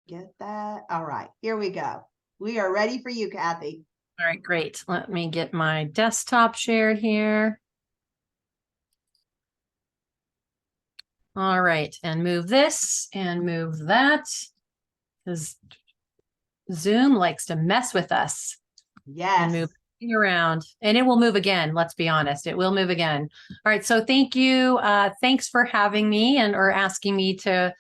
get that. All right, here we go. We are ready for you, Kathy. All right, great. Let me get my desktop shared here. All right, and move this and move that, because Zoom likes to mess with us. Yes. And move around, and it will move again. Let's be honest, it will move again. All right, so thank you. Thanks for having me or asking me to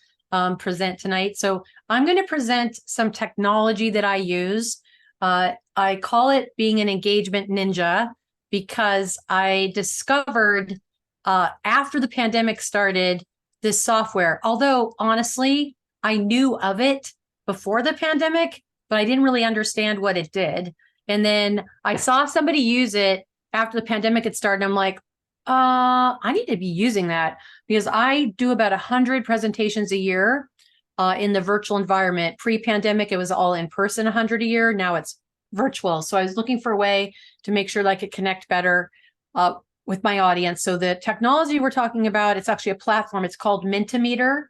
present tonight. So I'm going to present some technology that I use. I call it being an engagement ninja because I discovered after the pandemic started this software. Although honestly, I knew of it before the pandemic, but I didn't really understand what it did. And then I saw somebody use it after the pandemic had started. I'm like, I need to be using that because I do about 100 presentations a year in the virtual environment. Pre-pandemic, it was all in person, 100 a year. Now it's virtual. So I was looking for a way to make sure that I could connect better with my audience. So the technology we're talking about, it's actually a platform. It's called Mentimeter.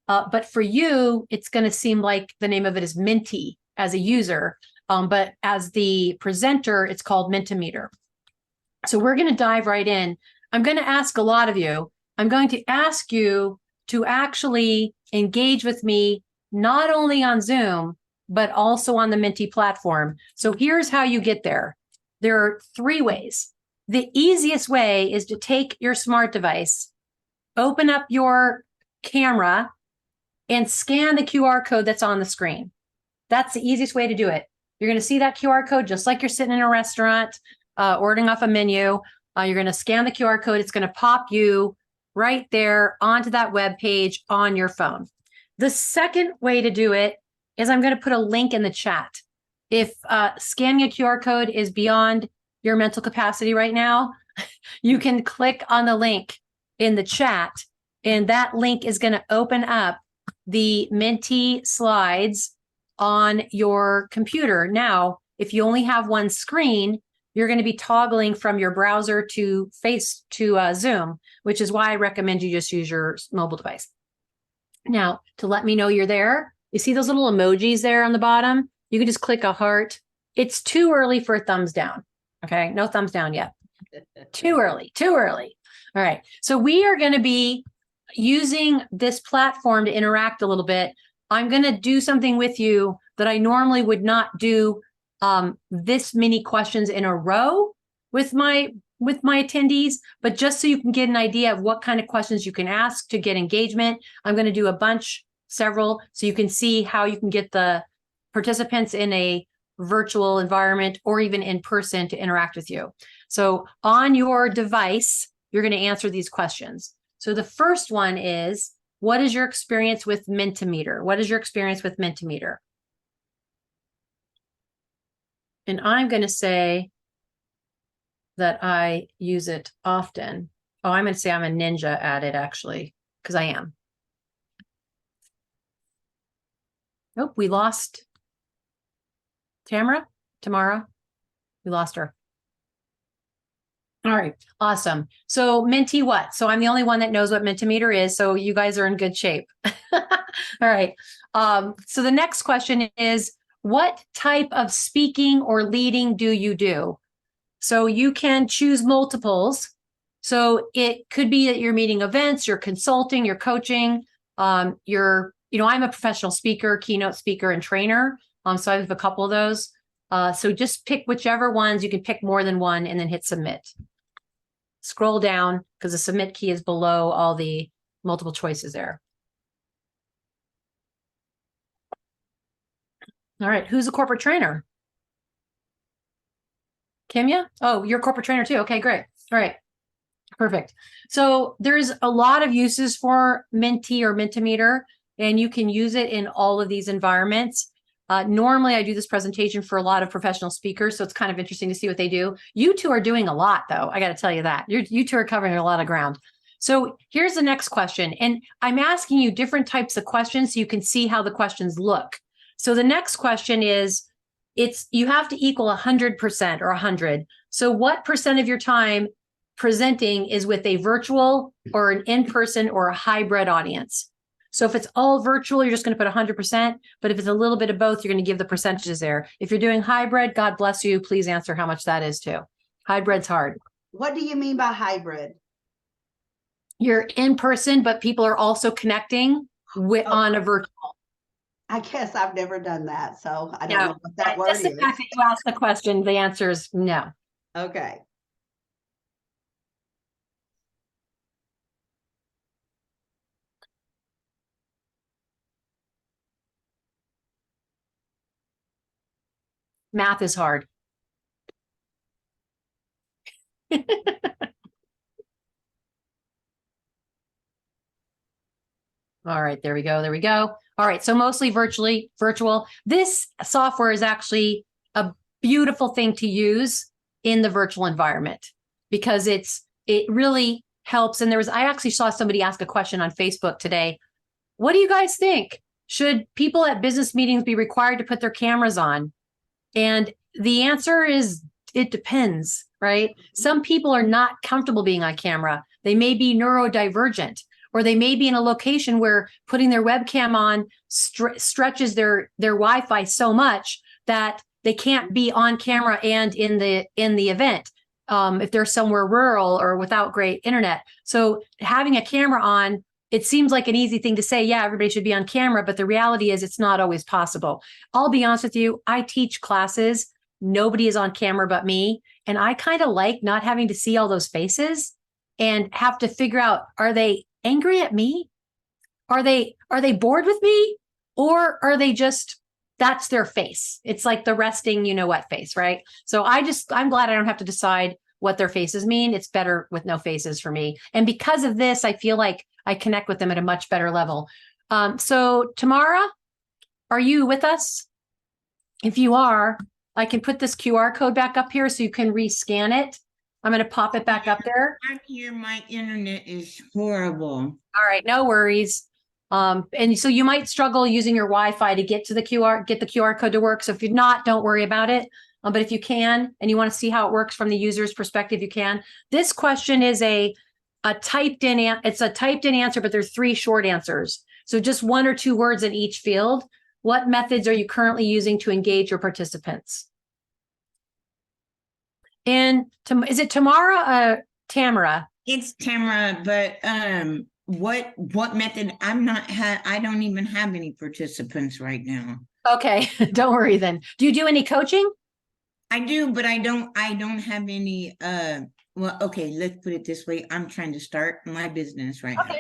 But for you, it's going to seem like the name of it is Minty as a user. But as the presenter, it's called Mentimeter. So we're going to dive right in. I'm going to ask a lot of you. I'm going to ask you to actually engage with me, not only on Zoom, but also on the Minty platform. So here's how you get there. There are 3 ways. The easiest way is to take your smart device, open up your camera, and scan the QR code that's on the screen. That's the easiest way to do it. You're going to see that QR code just like you're sitting in a restaurant, ordering off a menu. You're going to scan the QR code. It's going to pop you right there onto that web page on your phone. The second way to do it is I'm going to put a link in the chat. If scanning a QR code is beyond your mental capacity right now, you can click on the link in the chat, and that link is going to open up the Minty slides on your computer. Now, if you only have one screen, you're going to be toggling from your browser to Zoom, which is why I recommend you just use your mobile device. Now, to let me know you're there, you see those little emojis there on the bottom? You can just click a heart. It's too early for a thumbs down. Okay, no thumbs down yet. Too early. All right, so we are going to be using this platform to interact a little bit. I'm going to do something with you that I normally would not do this many questions in a row with my attendees, but just so you can get an idea of what kind of questions you can ask to get engagement. I'm going to do several, so you can see how you can get the participants in a virtual environment or even in person to interact with you. So on your device, you're going to answer these questions. So the first one is, what is your experience with Mentimeter? What is your experience with Mentimeter? And I'm going to say that I use it often. Oh, I'm going to say I'm a ninja at it, actually, because I am. Nope, we lost Tamara. We lost her. All right, awesome. So Minty what? So I'm the only one that knows what Mentimeter is, so you guys are in good shape. All right. So the next question is, what type of speaking or leading do you do? So you can choose multiples. So it could be that you're meeting events, you're consulting, you're coaching, I'm a professional speaker, keynote speaker, and trainer. So I have a couple of those. So just pick whichever ones. You can pick more than one and then hit submit. Scroll down because the submit key is below all the multiple choices there. All right, who's a corporate trainer? Kimya? Oh, you're a corporate trainer too. Okay, great. All right, perfect. So there's a lot of uses for Minty or Mentimeter, and you can use it in all of these environments. Normally, I do this presentation for a lot of professional speakers, so it's kind of interesting to see what they do. You two are doing a lot, though. I got to tell you that. You two are covering a lot of ground. So here's the next question, and I'm asking you different types of questions so you can see how the questions look. So the next question is, you have to equal 100% or 100. So what percent of your time presenting is with a virtual or an in-person or a hybrid audience? So if it's all virtual, you're just going to put 100%. But if it's a little bit of both, you're going to give the percentages there. If you're doing hybrid, God bless you. Please answer how much that is too. Hybrid's hard. What do you mean by hybrid? You're in person, but people are also connecting on a virtual. I guess I've never done that, so I don't No, know what that word just the is. fact that you asked the question, the answer is no. Okay. Math is hard. All right, there we go. There we go. All right, so mostly virtual. This software is actually a beautiful thing to use in the virtual environment because it really helps. And I actually saw somebody ask a question on Facebook today. What do you guys think? Should people at business meetings be required to put their cameras on? And the answer is, it depends, right? Some people are not comfortable being on camera. They may be neurodivergent, or they may be in a location where putting their webcam on stretches their Wi-Fi so much that they can't be on camera and in the event. If they're somewhere rural or without great internet. So having a camera on, it seems like an easy thing to say, yeah, everybody should be on camera, but the reality is it's not always possible. I'll be honest with you, I teach classes, nobody is on camera but me, and I kind of like not having to see all those faces and have to figure out, are they angry at me? Are they bored with me? Or are they just, that's their face? It's like the resting, you know what face, right? So I'm glad I don't have to decide what their faces mean. It's better with no faces for me. And because of this, I feel like I connect with them at a much better level. So Tamara, are you with us? If you are, I can put this QR code back up here so you can rescan it. I'm going to pop it back up there. Back here, my internet is horrible. All right, no worries. And so you might struggle using your Wi-Fi to get the QR code to work. So if you're not, don't worry about it. But if you can, and you want to see how it works from the user's perspective, you can. This question is a typed in answer, but there's 3 short answers. So just 1 or 2 words in each field. What methods are you currently using to engage your participants? And is it Tamara? Tamara? It's Tamara, but what method? I don't even have any participants right now. Okay, don't worry then. Do you do any coaching? I do, but I don't have any well, okay, let's put it this way. I'm trying to start my business right now.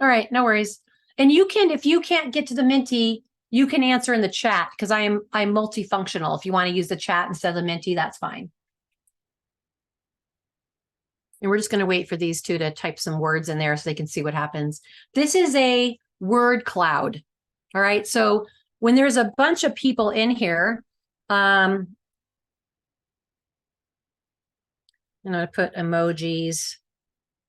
All right, no worries. And you can, if you can't get to the Minty, you can answer in the chat because I'm multifunctional. If you want to use the chat instead of the Minty, that's fine. And we're just going to wait for these 2 to type some words in there so they can see what happens. This is a word cloud. All right. So when there's a bunch of people in here, I'm going to put emojis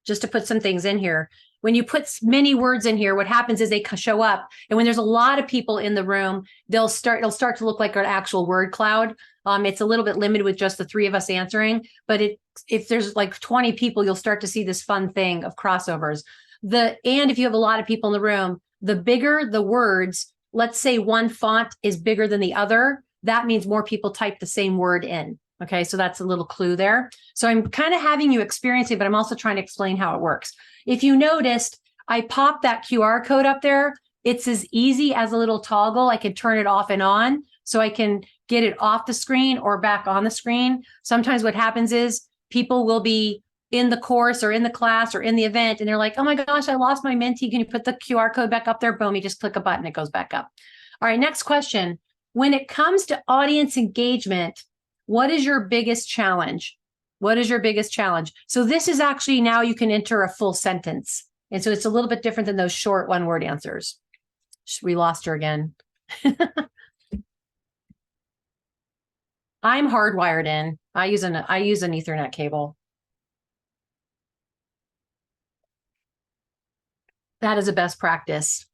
just to put some things in here. When you put many words in here, what happens is they show up. And when there's a lot of people in the room, it'll start to look like an actual word cloud. It's a little bit limited with just the 3 of us answering, but if there's like 20 people, you'll start to see this fun thing of crossovers. And if you have a lot of people in the room, the bigger the words, let's say one font is bigger than the other, that means more people type the same word in. Okay, so that's a little clue there. So I'm kind of having you experience it, but I'm also trying to explain how it works. If you noticed, I popped that QR code up there. It's as easy as a little toggle. I can turn it off and on, so I can get it off the screen or back on the screen. Sometimes what happens is people will be in the course or in the class or in the event, and they're like, oh my gosh, I lost my Minty. Can you put the QR code back up there? Boom, you just click a button, it goes back up. All right, next question. When it comes to audience engagement, what is your biggest challenge? What is your biggest challenge? So this is actually, now you can enter a full sentence. And so it's a little bit different than those short 1-word answers. We lost her again. I'm hardwired in. I use an Ethernet cable. That is a best practice.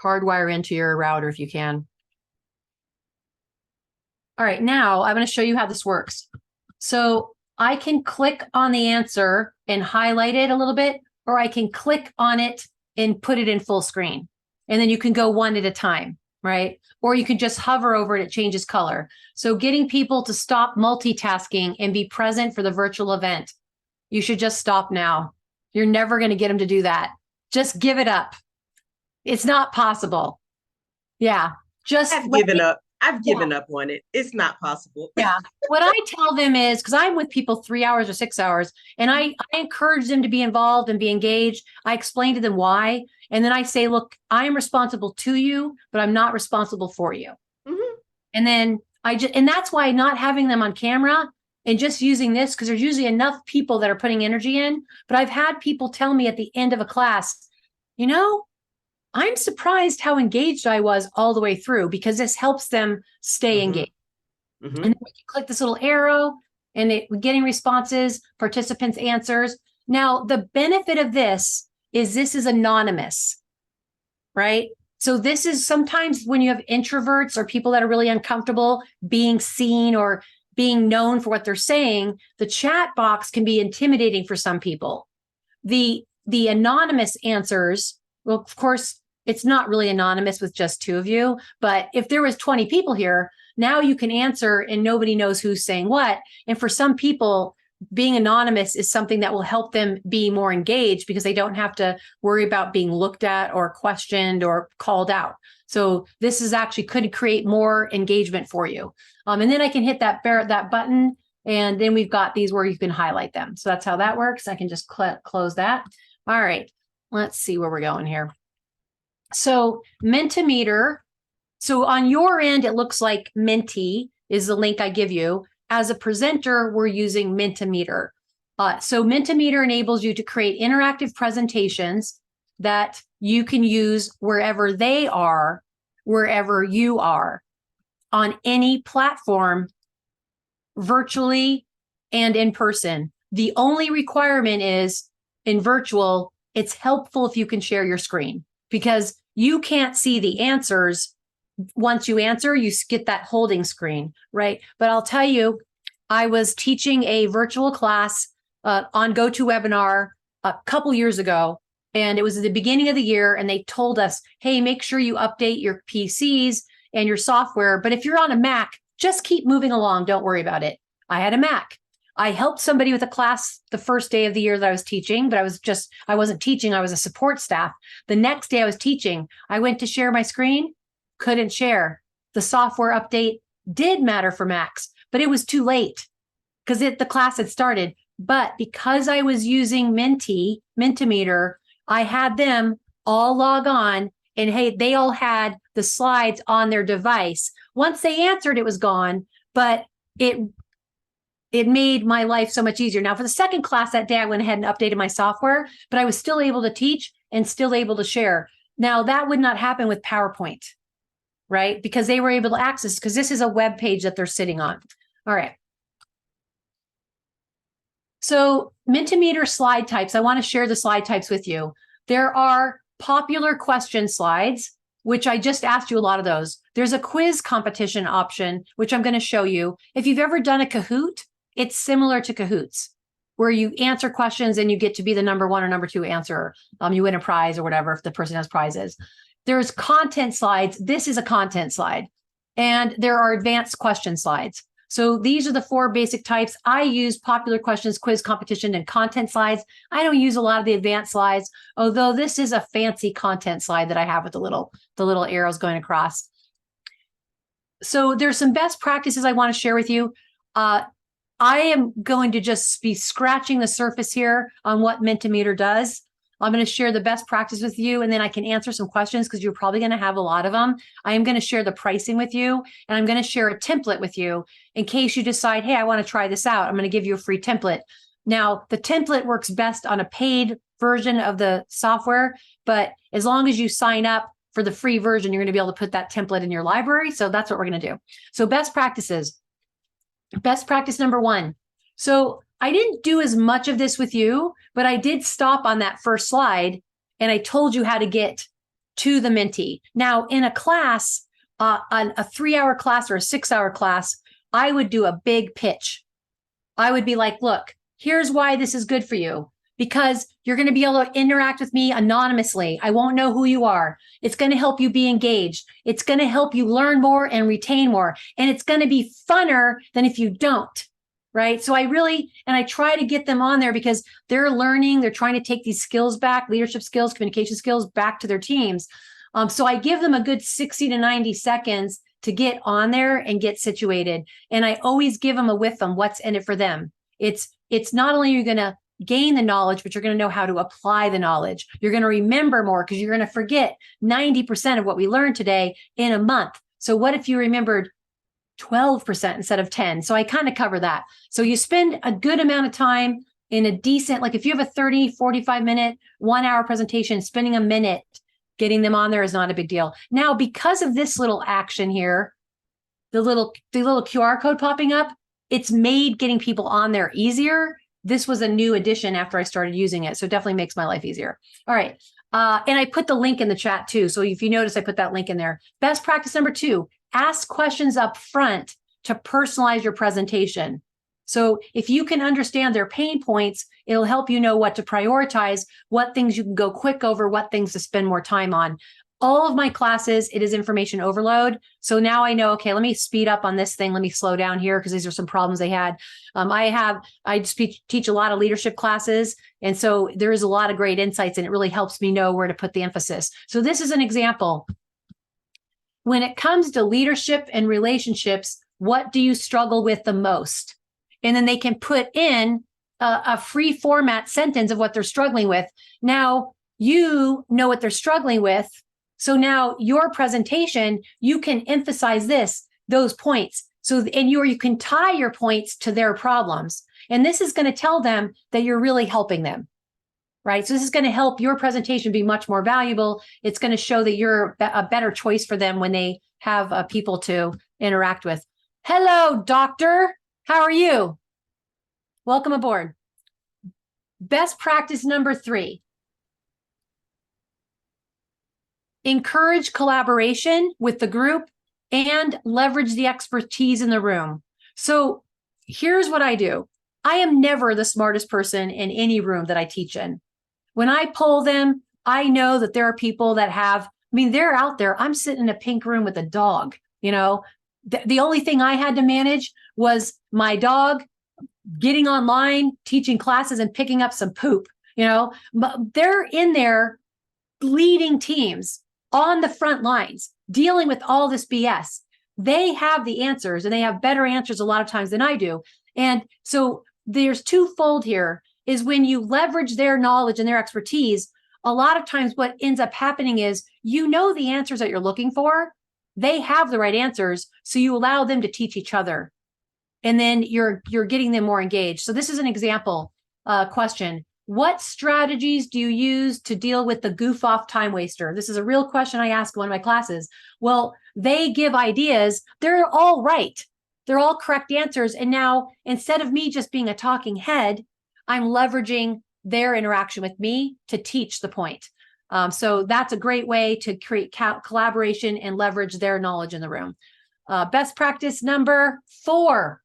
Hardwire into your router if you can. All right, now I'm going to show you how this works. So I can click on the answer and highlight it a little bit, or I can click on it and put it in full screen. and then you can go one at a time, right? Or you can just hover over it, it changes color. So getting people to stop multitasking and be present for the virtual event. You should just stop now. You're never going to get them to do that. Just give it up. It's not possible. Yeah. Just I've given up. I've given up on it. It's not possible. Yeah. What I tell them is, because I'm with people 3 hours or 6 hours, and I encourage them to be involved and be engaged. I explain to them why. And then I say, look, I am responsible to you, but I'm not responsible for you. Mhm. And then and that's why not having them on camera and just using this, because there's usually enough people that are putting energy in. But I've had people tell me at the end of a class, you know, I'm surprised how engaged I was all the way through, because this helps them stay engaged. And then we can click this little arrow and we're getting responses, participants' answers. Now, the benefit of this is anonymous, right? So this is sometimes when you have introverts or people that are really uncomfortable being seen or being known for what they're saying, the chat box can be intimidating for some people. The anonymous answers, well, of course, it's not really anonymous with just 2 of you, but if there was 20 people here, now you can answer and nobody knows who's saying what. And for some people, being anonymous is something that will help them be more engaged, because they don't have to worry about being looked at or questioned or called out. So this is actually could create more engagement for you. And then I can hit that button, and then we've got these where you can highlight them. So that's how that works. I can just close that. All right, let's see where we're going here. So Mentimeter. So on your end, it looks like Menti is the link I give you. As a presenter, we're using Mentimeter. So Mentimeter enables you to create interactive presentations that you can use wherever they are, wherever you are, on any platform, virtually and in person. The only requirement is in virtual, it's helpful if you can share your screen, because you can't see the answers. Once you answer, you get that holding screen, right? But I'll tell you, I was teaching a virtual class on GoToWebinar a couple years ago, and it was at the beginning of the year, and they told us, hey, make sure you update your PCs and your software. But if you're on a Mac, just keep moving along. Don't worry about it. I had a Mac. I helped somebody with a class the first day of the year that I was teaching, but I wasn't teaching. I was a support staff. The next day I was teaching. I went to share my screen, couldn't share. The software update did matter for Macs, but it was too late because the class had started. But because I was using Mentimeter, I had them all log on, and hey, they all had the slides on their device. Once they answered, it was gone, but it made my life so much easier. Now, for the second class that day, I went ahead and updated my software, but I was still able to teach and still able to share. Now, that would not happen with PowerPoint, right? Because they were able to access, because this is a web page that they're sitting on. All right. So Mentimeter slide types, I want to share the slide types with you. There are popular question slides, which I just asked you a lot of those. There's a quiz competition option, which I'm going to show you. If you've ever done a Kahoot, it's similar to Kahoots, where you answer questions and you get to be the number 1 or number 2 answerer. You win a prize or whatever if the person has prizes. There's content slides. This is a content slide. And there are advanced question slides. So these are the 4 basic types. I use popular questions, quiz competition, and content slides. I don't use a lot of the advanced slides, although this is a fancy content slide that I have with the little arrows going across. So there's some best practices I want to share with you. I am going to just be scratching the surface here on what Mentimeter does. I'm going to share the best practice with you, and then I can answer some questions because you're probably going to have a lot of them. I am going to share the pricing with you, and I'm going to share a template with you in case you decide, hey, I want to try this out. I'm going to give you a free template. Now, the template works best on a paid version of the software, but as long as you sign up for the free version, you're going to be able to put that template in your library. So that's what we're going to do. So best practices. Best practice number 1. So I didn't do as much of this with you, but I did stop on that first slide and I told you how to get to the Menti. Now, in a class, on a 3-hour class or a 6-hour class, I would do a big pitch. I would be like, look, here's why this is good for you. because you're going to be able to interact with me anonymously. I won't know who you are. It's going to help you be engaged. It's going to help you learn more and retain more. And it's going to be funner than if you don't. Right. So I try to get them on there because they're learning, they're trying to take these skills back, leadership skills, communication skills back to their teams. So I give them a good 60 to 90 seconds to get on there and get situated. And I always give them a with them, what's in it for them. It's not only you're going to gain the knowledge, but you're going to know how to apply the knowledge. You're going to remember more because you're going to forget 90% of what we learned today in a month. So what if you remembered 12% instead of 10? So I kind of cover that. So you spend a good amount of time in a decent, like if you have a 30, 45 minute, 1 hour presentation, spending a minute getting them on there is not a big deal. Now, because of this little action here, the little QR code popping up, it's made getting people on there easier. This was a new addition after I started using it. So it definitely makes my life easier. All right. And I put the link in the chat too. So if you notice, I put that link in there. Best practice number 2, ask questions up front to personalize your presentation. So if you can understand their pain points, it'll help you know what to prioritize, what things you can go quick over, what things to spend more time on. All of my classes, it is information overload. So now I know, okay, let me speed up on this thing. Let me slow down here because these are some problems they had. I teach a lot of leadership classes. And so there is a lot of great insights and it really helps me know where to put the emphasis. So this is an example. When it comes to leadership and relationships, what do you struggle with the most? And then they can put in a free format sentence of what they're struggling with. Now, you know what they're struggling with. So now your presentation, you can emphasize those points. And you can tie your points to their problems. And this is going to tell them that you're really helping them. Right. So this is going to help your presentation be much more valuable. It's going to show that you're a better choice for them when they have people to interact with. Hello, doctor. How are you? Welcome aboard. Best practice number 3. Encourage collaboration with the group and leverage the expertise in the room. So here's what I do. I am never the smartest person in any room that I teach in. When I poll them, I know that there are people that they're out there. I'm sitting in a pink room with a dog. The only thing I had to manage was my dog getting online, teaching classes and picking up some poop, but they're in there leading teams on the front lines, dealing with all this BS. They have the answers and they have better answers a lot of times than I do. And so there's twofold here is when you leverage their knowledge and their expertise, a lot of times what ends up happening is, the answers that you're looking for, they have the right answers. So you allow them to teach each other. And then you're getting them more engaged. So this is an example question. What strategies do you use to deal with the goof off time waster? This is a real question I ask in one of my classes. Well, they give ideas. They're all right. They're all correct answers. And now instead of me just being a talking head, I'm leveraging their interaction with me to teach the point. So that's a great way to create collaboration and leverage their knowledge in the room. Best practice number 4.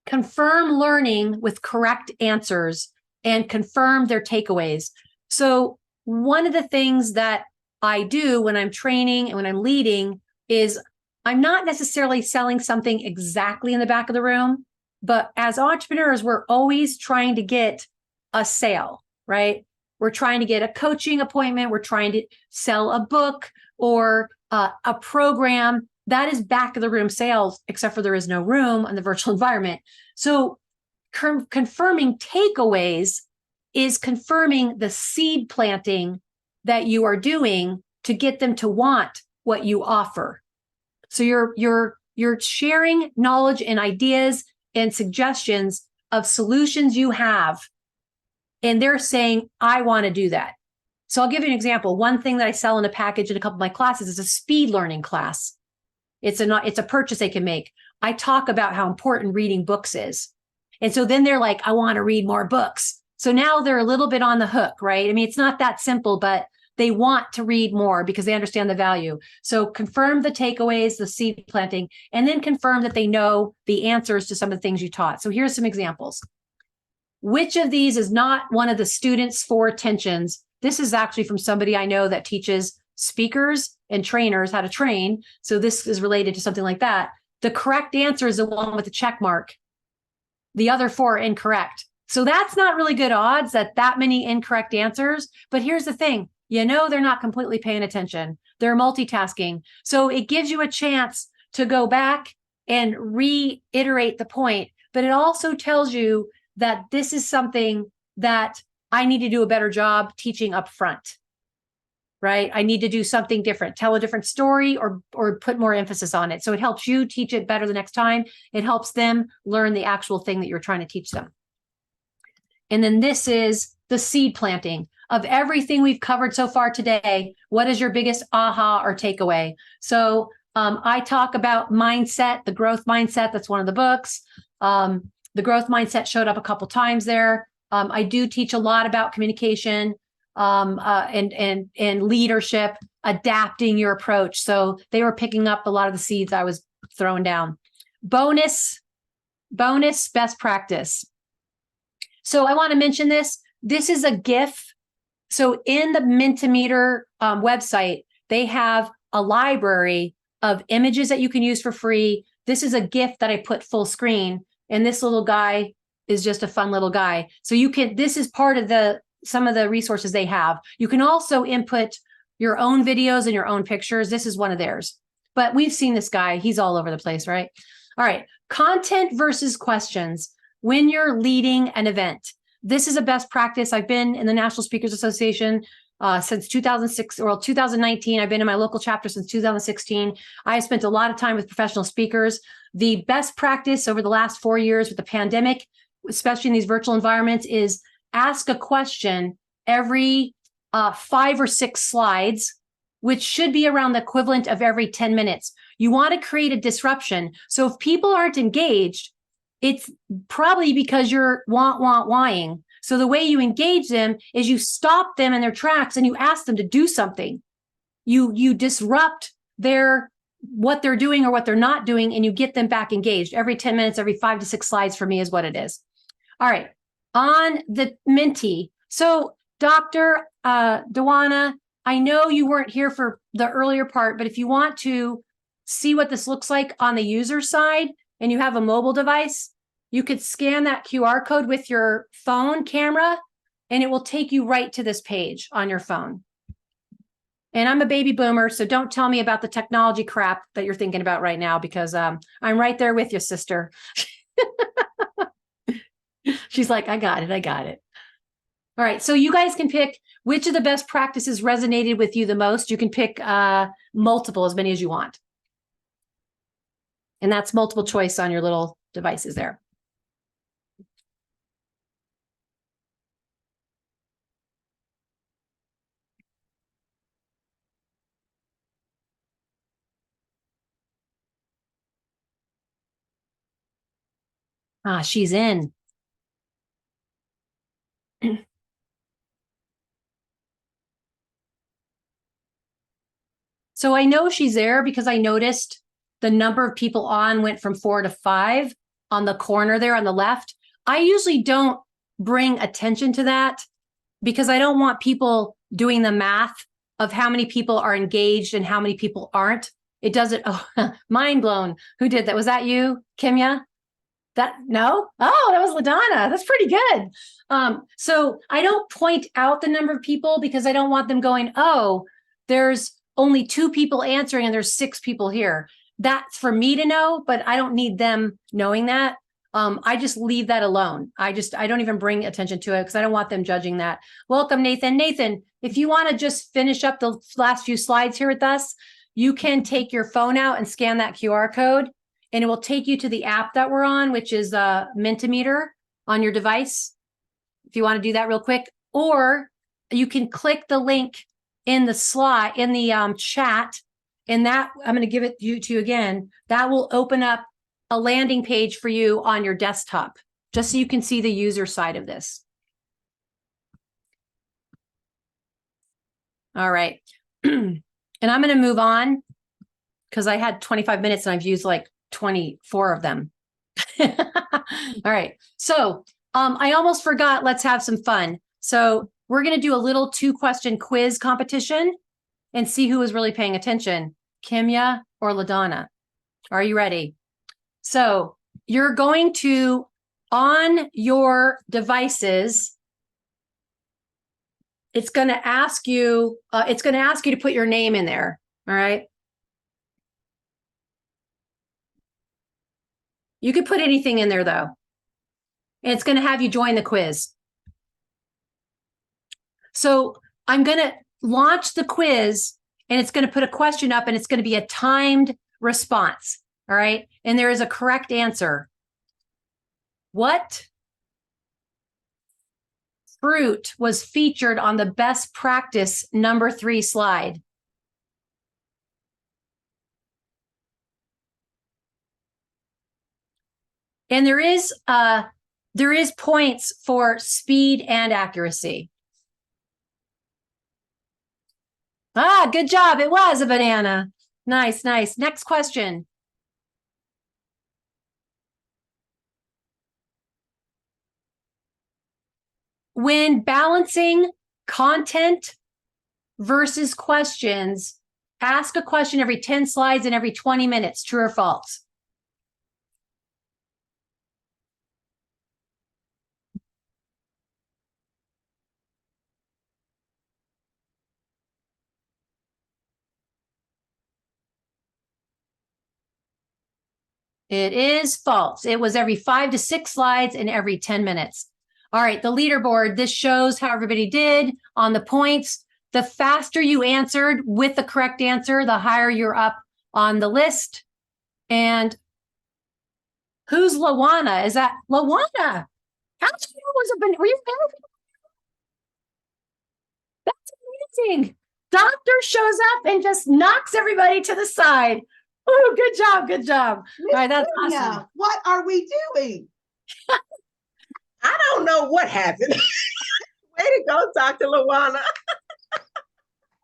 Confirm learning with correct answers and confirm their takeaways. So one of the things that I do when I'm training and when I'm leading is I'm not necessarily selling something exactly in the back of the room, but as entrepreneurs, we're always trying to get a sale, right? We're trying to get a coaching appointment. We're trying to sell a book or a program. That is back of the room sales, except for there is no room in the virtual environment. So confirming takeaways is confirming the seed planting that you are doing to get them to want what you offer. So you're sharing knowledge and ideas and suggestions of solutions you have. And they're saying, I want to do that. So I'll give you an example. One thing that I sell in a package in a couple of my classes is a speed learning class. It's a purchase they can make. I talk about how important reading books is. And so then they're like, I want to read more books. So now they're a little bit on the hook, right? I mean, it's not that simple, but they want to read more because they understand the value. So confirm the takeaways, the seed planting, and then confirm that they know the answers to some of the things you taught. So here's some examples. which of these is not one of the students' four tensions? This is actually from somebody I know that teaches speakers and trainers how to train. So this is related to something like that. The correct answer is the one with the check mark. The other four are incorrect. So that's not really good odds that many incorrect answers. But here's the thing, they're not completely paying attention. They're multitasking. So it gives you a chance to go back and reiterate the point. But it also tells you that this is something that I need to do a better job teaching up front, right? I need to do something different, tell a different story or put more emphasis on it. So it helps you teach it better the next time. It helps them learn the actual thing that you're trying to teach them. And then this is the seed planting. Of everything we've covered so far today, what is your biggest aha or takeaway? So I talk about mindset, the growth mindset. That's one of the books. The growth mindset showed up a couple times there. I do teach a lot about communication and leadership, adapting your approach. So they were picking up a lot of the seeds I was throwing down. Bonus best practice. So I want to mention this. This is a GIF. So in the Mentimeter website, they have a library of images that you can use for free. This is a GIF that I put full screen, and this little guy is just a fun little guy. So this is part of some of the resources they have. You can also input your own videos and your own pictures. This is one of theirs, but we've seen this guy. He's all over the place, right? All right. Content versus questions when you're leading an event. This is a best practice. I've been in the National Speakers Association since 2019. I've been in my local chapter since 2016. I have spent a lot of time with professional speakers. The best practice over the last 4 years with the pandemic, especially in these virtual environments, is ask a question every 5 or 6 slides, which should be around the equivalent of every 10 minutes. You want to create a disruption. So if people aren't engaged, it's probably because you're whying. So the way you engage them is you stop them in their tracks and you ask them to do something. You disrupt what they're doing or what they're not doing, and you get them back engaged. Every 10 minutes, every 5 to 6 slides for me is what it is. All right, on the Menti. So Dr. Dewana, I know you weren't here for the earlier part, but if you want to see what this looks like on the user side and you have a mobile device, you could scan that QR code with your phone camera and it will take you right to this page on your phone. And I'm a baby boomer, so don't tell me about the technology crap that you're thinking about right now, because I'm right there with you, sister. She's like, I got it. All right, so you guys can pick which of the best practices resonated with you the most. You can pick multiple, as many as you want. And that's multiple choice on your little devices there. She's in. So I know she's there because I noticed the number of people on went from 4 to 5 on the corner there on the left. I usually don't bring attention to that because I don't want people doing the math of how many people are engaged and how many people aren't. It doesn't, mind blown. Who did that? Was that you, Kimya? No? Oh, that was LaDonna. That's pretty good. So I don't point out the number of people because I don't want them going, oh, there's only 2 people answering and there's 6 people here. That's for me to know, but I don't need them knowing that. I just leave that alone. I don't even bring attention to it because I don't want them judging that. Welcome, Nathan. Nathan, if you want to just finish up the last few slides here with us, you can take your phone out and scan that QR code. And it will take you to the app that we're on, which is Mentimeter on your device, if you want to do that real quick. Or you can click the link in the slide, in the chat, and that, I'm going to give it to you again. That will open up a landing page for you on your desktop, just so you can see the user side of this. All right. And I'm going to move on because I had 25 minutes and I've used like 24 of them. All right. So I almost forgot. Let's have some fun. So we're going to do a little 2-question quiz competition and see who is really paying attention, Kimya or LaDonna. Are you ready? So you're going to, on your devices, it's going to ask you to put your name in there. All right. You could put anything in there though. And it's going to have you join the quiz. So I'm going to launch the quiz and it's going to put a question up and it's going to be a timed response. All right. And there is a correct answer. What fruit was featured on the best practice number 3 slide? And there is points for speed and accuracy. Ah, good job. It was a banana. Nice, nice. Next question. When balancing content versus questions, ask a question every 10 slides and every 20 minutes, true or false? It is false. It was every 5 to 6 slides and every 10 minutes. All right, the leaderboard, this shows how everybody did on the points. The faster you answered with the correct answer, the higher you're up on the list. And who's LaWanna? Is that LaWanna? How was a banana? Were you there? That's amazing. Doctor shows up and just knocks everybody to the side. Oh, good job. Good job. All right, that's awesome. What are we doing? I don't know what happened. Way to go, Dr. LaWanna.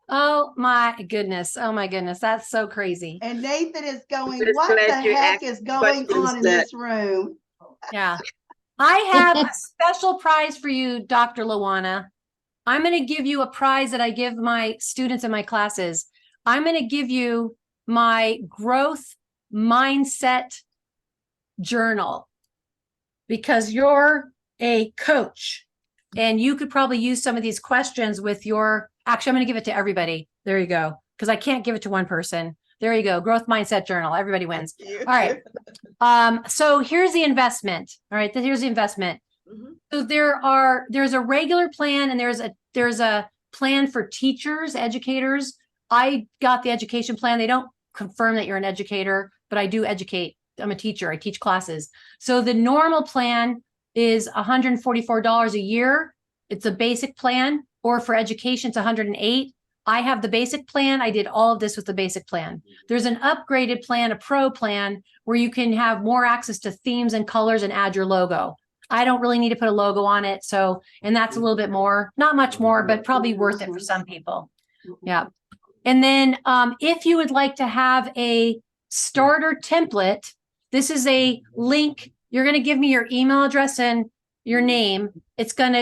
Oh my goodness. Oh my goodness. That's so crazy. And Nathan is going, Just what the glad you heck asked is going questions on in that- this room? Yeah. I have a special prize for you, Dr. LaWanna. I'm going to give you a prize that I give my students in my classes. I'm going to give you my growth mindset journal because you're a coach and you could probably use some of these questions with your, actually, I'm going to give it to everybody. There you go. Because I can't give it to one person. There you go. Growth mindset journal. Everybody wins. All right. So here's the investment. All right. Here's the investment. Mhm. So there's a regular plan and there's a plan for teachers, educators. I got the education plan. They don't confirm that you're an educator, but I do educate. I'm a teacher. I teach classes. So the normal plan is $144 a year. It's a basic plan, or for education, it's $108. I have the basic plan. I did all of this with the basic plan. There's an upgraded plan, a pro plan, where you can have more access to themes and colors and add your logo. I don't really need to put a logo on it. So, and that's a little bit more, not much more, but probably worth it for some people. Yeah. And then if you would like to have a starter template, this is a link. You're going to give me your email address and your name. It's going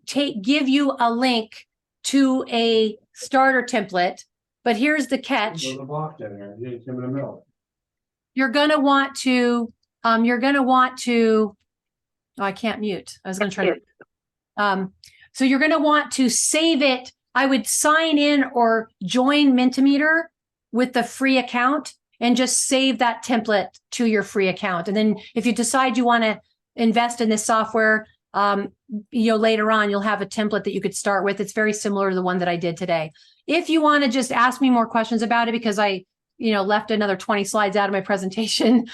to give you a link to a starter template. But here's the catch. You're going to want to, oh, I can't mute. I was going to try to, so you're going to want to save it. I would sign in or join Mentimeter with the free account and just save that template to your free account. And then if you decide you want to invest in this software, later on, you'll have a template that you could start with. It's very similar to the one that I did today. If you want to just ask me more questions about it, because I, left another 20 slides out of my presentation,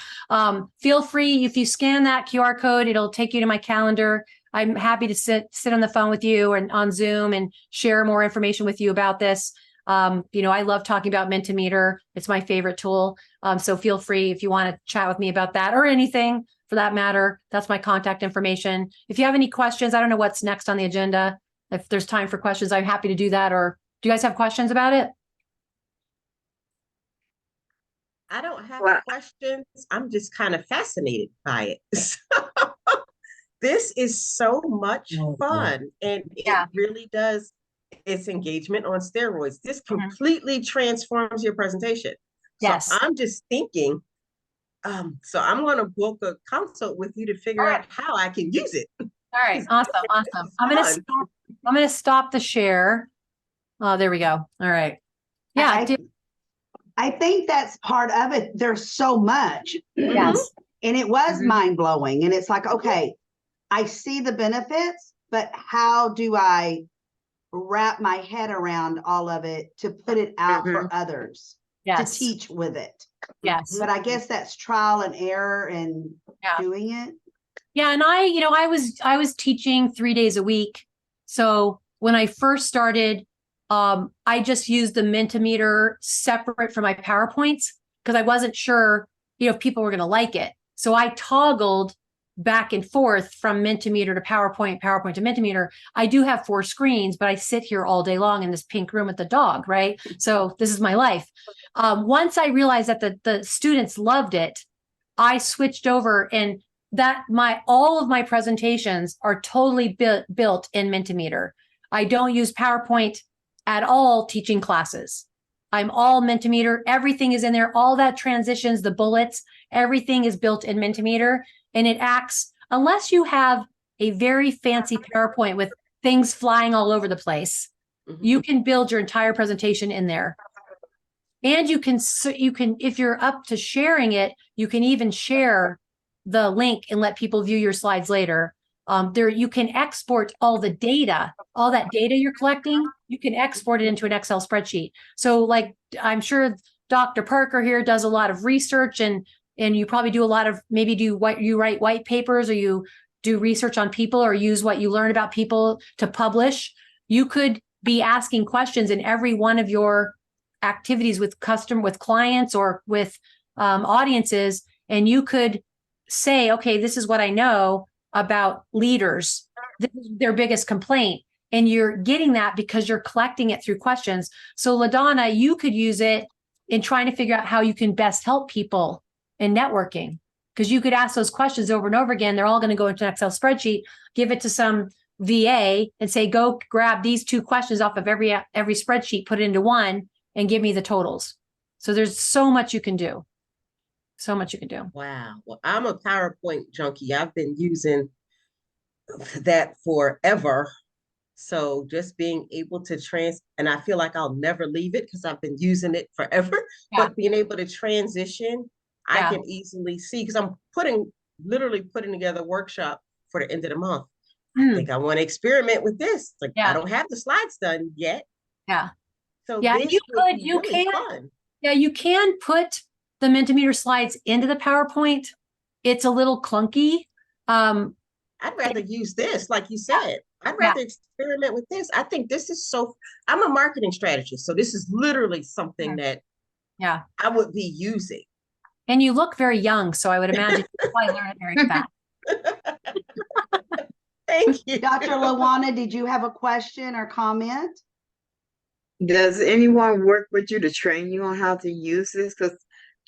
feel free. If you scan that QR code, it'll take you to my calendar. I'm happy to sit on the phone with you and on Zoom and share more information with you about this. I love talking about Mentimeter. It's my favorite tool. So feel free if you want to chat with me about that or anything for that matter. That's my contact information. If you have any questions, I don't know what's next on the agenda. If there's time for questions, I'm happy to do that. Or do you guys have questions about it? I don't have questions. I'm just kind of fascinated by it. this is so much Oh, fun, and Yeah. it really does. It's engagement on steroids. This Mhm. completely transforms your presentation. So Yes. I'm just thinking, so I'm going to book a consult with you to figure All out right. how I can use it. All right. Awesome. Awesome. It's fun. I'm gonna stop the share. Oh, there we go. All right. Yeah. I think that's part of it. There's so much. Yes. And it was Mhm. mind blowing. And it's like, okay, I see the benefits, but how do I wrap my head around all of it to put it out for others to Yes. teach with it? Yes. But I guess that's trial and error and Yeah. doing it. Yeah. And I was teaching 3 days a week. So when I first started, I just used the Mentimeter separate from my PowerPoints because I wasn't sure, if people were going to like it. So I toggled back and forth from Mentimeter to PowerPoint, PowerPoint to Mentimeter. I do have 4 screens, but I sit here all day long in this pink room with the dog, right? So this is my life. Once I realized that the students loved it, I switched over, and all of my presentations are totally built in Mentimeter. I don't use PowerPoint at all teaching classes. I'm all Mentimeter. Everything is in there. All that transitions, the bullets, everything is built in Mentimeter. And it acts, unless you have a very fancy PowerPoint with things flying all over the place, you can build your entire presentation in there. And you can, if you're up to sharing it, you can even share the link and let people view your slides later. You can export all the data, all that data you're collecting, you can export it into an Excel spreadsheet. So like, I'm sure Dr. Parker here does a lot of research, and you probably do a lot of, you write white papers, or you do research on people, or use what you learn about people to publish. You could be asking questions in every one of your activities with clients or with audiences, and you could say, okay, this is what I know about leaders. This is their biggest complaint. And you're getting that because you're collecting it through questions. So LaDonna, you could use it in trying to figure out how you can best help people in networking, because you could ask those questions over and over again. They're all going to go into an Excel spreadsheet, give it to some VA and say, go grab these 2 questions off of every spreadsheet, put it into one, and give me the totals. So there's so much you can do. So much you can do. Wow. Well, I'm a PowerPoint junkie. I've been using that forever. So just being able to and I feel like I'll never leave it because I've been using it forever, Yeah. but being able to transition, Yeah. I can easily see, because I'm literally putting together a workshop for the end of the month. I think I want to experiment with this. Like, Yeah. I don't have the slides done yet. Yeah. So Yeah, this you would be really fun. Yeah, you can put the Mentimeter slides into the PowerPoint. It's a little clunky. I'd rather use this, like you said. I'd Yeah. rather experiment with this. I think this is I'm a marketing strategist, so this is literally something that Yeah. I would be using. And you look very young, so I would imagine you probably learn it very fast. Thank you. Dr. LaWanna, did you have a question or comment? Does anyone work with you to train you on how to use this? Because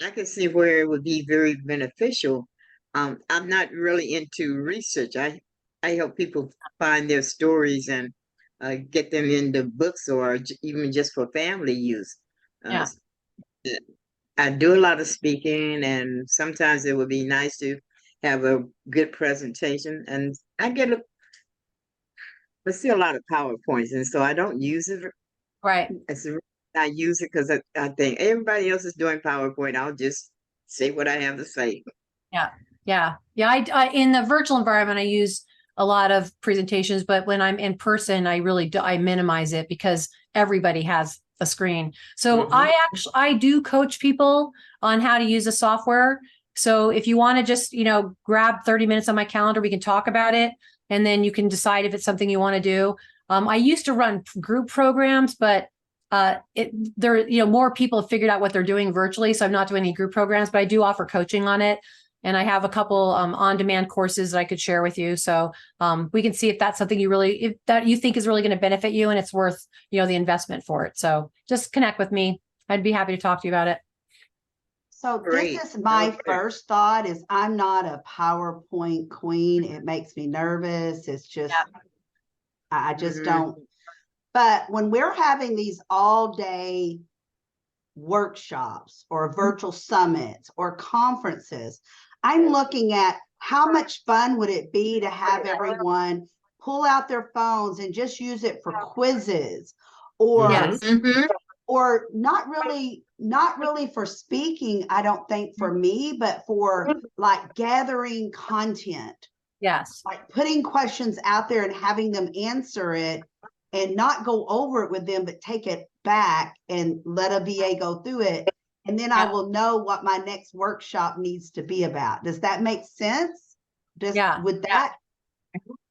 I can see where it would be very beneficial. I'm not really into research. I help people find their stories and get them into books, or even just for family use. Yeah. I do a lot of speaking, and sometimes it would be nice to have a good presentation. And I see a lot of PowerPoints, and so I don't use it. Right. I use it because I think everybody else is doing PowerPoint. I'll just say what I have to say. Yeah. Yeah. Yeah. I in the virtual environment, I use a lot of presentations, but when I'm in person, I minimize it because everybody has a screen. So I do coach people on how to use the software. So if you want to just, grab 30 minutes on my calendar, we can talk about it. And then you can decide if it's something you want to do. I used to run group programs, but more people have figured out what they're doing virtually. So I'm not doing any group programs, but I do offer coaching on it. And I have a couple on-demand courses that I could share with you. So we can see if that's something if that you think is really going to benefit you and it's worth, the investment for it. So just connect with me. I'd be happy to talk to you about it. So Great. this is my Okay. first thought is I'm not a PowerPoint queen. It makes me nervous. It's just, I just Mhm. don't. But when we're having these all day workshops or virtual summits or conferences, I'm looking at how much fun would it be to have everyone pull out their phones and just use it for quizzes or Yes. Mhm. or not really for speaking, I don't think for me, but for like gathering content, Yes. like putting questions out there and having them answer it and not go over it with them, but take it back and let a VA go through it. And then I Yeah. will know what my next workshop needs to be about. Does that make sense? Yeah. With that?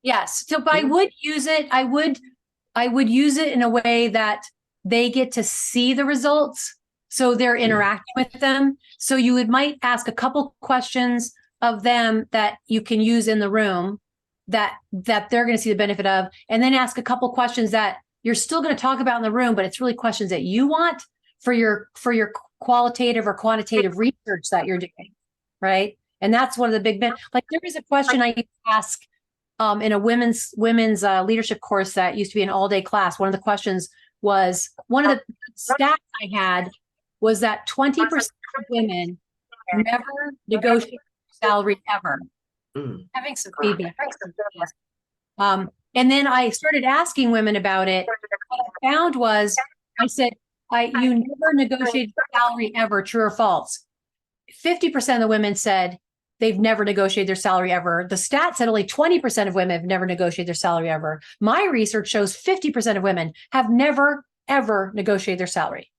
Yes. So, but I would use it. I would use it in a way that they get to see the results. So they're interacting with them. So you might ask a couple questions of them that you can use in the room that they're going to see the benefit of, and then ask a couple questions that you're still going to talk about in the room, but it's really questions that you want for your qualitative or quantitative research that you're doing, right? And that's one of the big like there is a question I ask in a women's leadership course that used to be an all-day class. One of the questions was, one of the stats I had was that 20% of women never negotiate salary ever. Having some feedback. And then I started asking women about it. What I found was, I said, you never negotiated salary ever, true or false? 50% of the women said they've never negotiated their salary ever. The stat said only 20% of women have never negotiated their salary ever. My research shows 50% of women have never, ever negotiated their salary.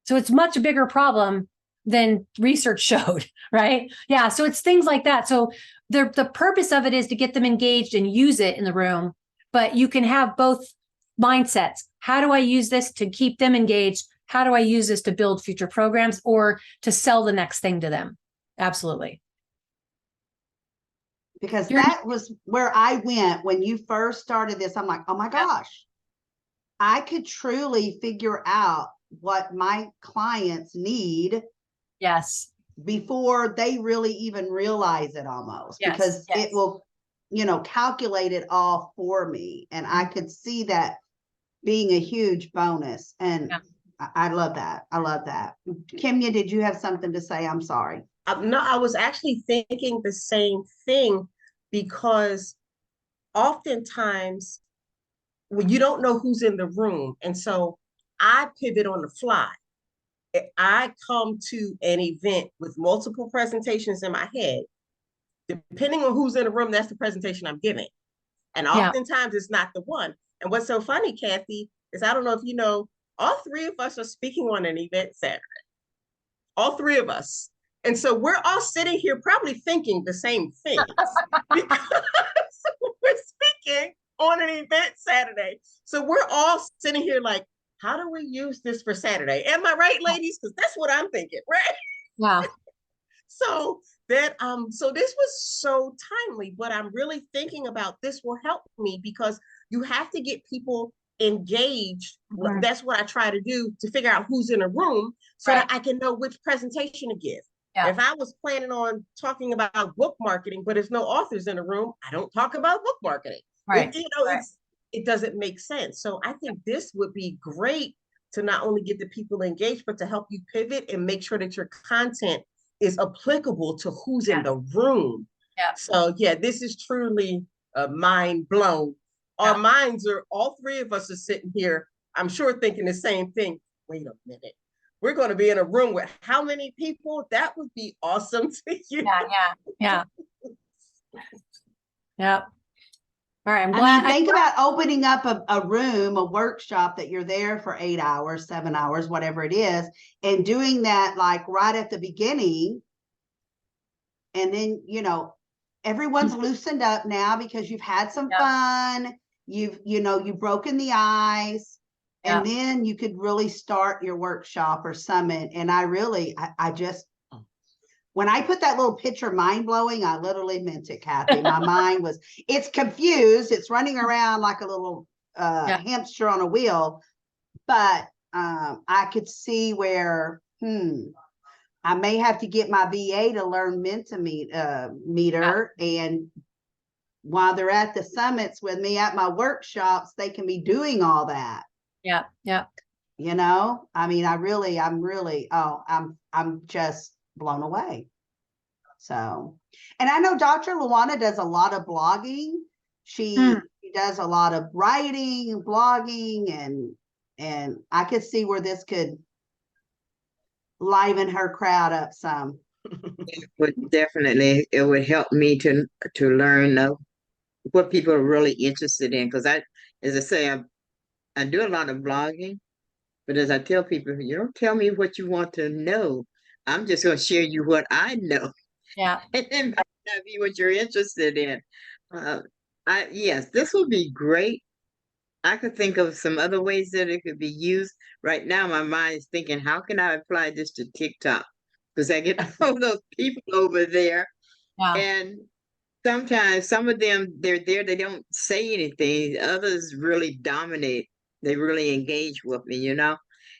So it's much a bigger problem than research showed, right? Yeah. So it's things like that. So the purpose of it is to get them engaged and use it in the room, but you can have both mindsets. How do I use this to keep them engaged? How do I use this to build future programs or to sell the next thing to them? Absolutely. Because that was where I went when you first started this. I'm like, oh my gosh, I could truly figure out what my clients need. Yes. Before they really even realize it almost, Yes, because yes. it will, calculate it all for me. And I could see that being a huge bonus. And Yeah. I love that. I love that. Kimya, did you have something to say? I'm sorry. No, I was actually thinking the same thing because oftentimes well, you don't know who's in the room. And so I pivot on the fly. I come to an event with multiple presentations in my head. Depending on who's in the room, that's the presentation I'm giving. And oftentimes it's not the one. And what's so funny, Kathy, is I don't know if you know, all three of us are speaking on an event Saturday. All three of us. And so we're all sitting here probably thinking the same things because we're speaking on an event Saturday. So we're all sitting here like, how do we use this for Saturday? Am I right, ladies? Because that's what I'm thinking, right? Wow. So this was so timely. What I'm really thinking about, this will help me because you have to get people engaged. Mhm. That's what I try to do to figure out who's in a room so that I can know which presentation to give. Yeah. If I was planning on talking about book marketing, but there's no authors in the room, I don't talk about book marketing. Right. It doesn't make sense. So I think this would be great to not only get the people engaged, but to help you pivot and make sure that your content is applicable to who's in the room. Yeah. So yeah, this is truly mind blown. Our minds are, all three of us are sitting here, I'm sure thinking the same thing. Wait a minute. We're going to be in a room with how many people? That would be awesome to you. Yeah. All right. I'm I glad. mean, think about opening up a room, a workshop that you're there for 8 hours, 7 hours, whatever it is, and doing that like right at the beginning. And then, everyone's loosened up now because you've had some fun. You've broken the ice. And then you could really start your workshop or summit. And I just, when I put that little picture, mind blowing, I literally meant it, Kathy. My mind it's confused. It's running around like a little hamster on a wheel. But I could see where, I may have to get my VA to learn meter, and while they're at the summits with me at my workshops, they can be doing all that. Yeah. Yeah. You know, I mean, I'm really, I'm just blown away. So, and I know Dr. LaDonna does a lot of blogging. She does a lot of writing, blogging, and I could see where this could liven her crowd up some. But definitely, it would help me to learn what people are really interested in. Because as I say, I do a lot of blogging, but as I tell people, you don't tell me what you want to know. I'm just going to share you what I know. Yeah. And it might not be what you're interested in. Yes, this would be great. I could think of some other ways that it could be used. Right now, my mind is thinking, how can I apply this to TikTok? Because I get all those people over there, Yeah. and sometimes some of them, they're there, they don't say anything. Others really dominate. They really engage with me, you know?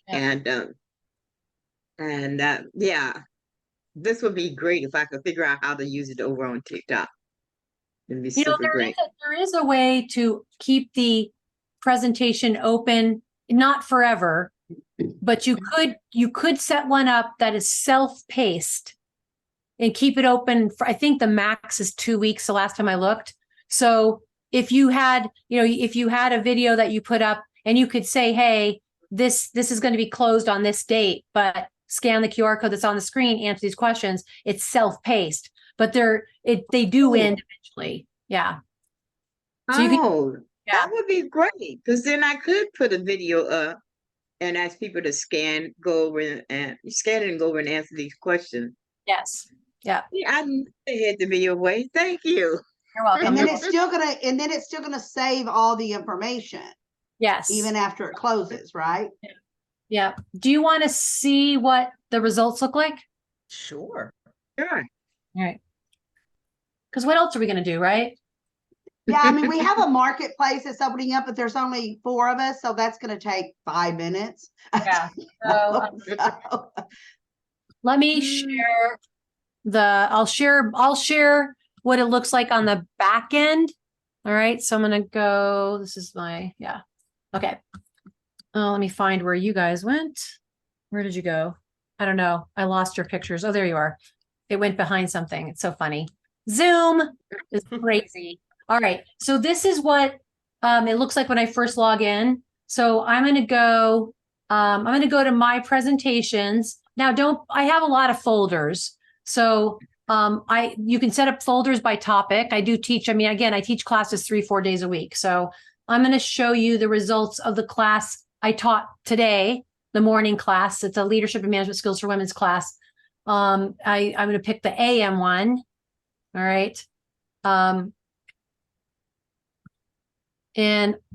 Yeah. Yeah, this would be great if I could figure out how to use it over on TikTok. It'd be You know, super great. there is a way to keep the presentation open, not forever, but you could set one up that is self-paced and keep it open for, I think the max is 2 weeks the last time I looked. So if you had a video that you put up and you could say, hey, this is going to be closed on this date, but scan the QR code that's on the screen, answer these questions. It's self-paced, but they do end eventually. Yeah. So that would be great, because then I could put a video up and ask people to scan it and go over and answer these questions. Yes. Yeah. I had to be your way. Thank you. You're welcome. And then it's still gonna save all the information. Yes. Even after it closes, right? Yeah. Do you want to see what the results look like? Sure. Sure. All right. Because what else are we going to do, right? Yeah, I mean, we have a marketplace that's opening up, but there's only 4 of us, so that's going to take 5 minutes. Yeah. So let me share I'll share what it looks like on the back end. All right. So I'm going to go, this is okay. Let me find where you guys went. Where did you go? I don't know. I lost your pictures. Oh, there you are. It went behind something. It's so funny. Zoom is crazy. All right. So this is what it looks like when I first log in. So I'm going to go to my presentations. Now, I have a lot of folders. So you can set up folders by topic. I do teach, I teach classes 3-4 days a week. So I'm going to show you the results of the class I taught today, the morning class. It's a leadership and management skills for women's class. I'm going to pick the AM one. All right. And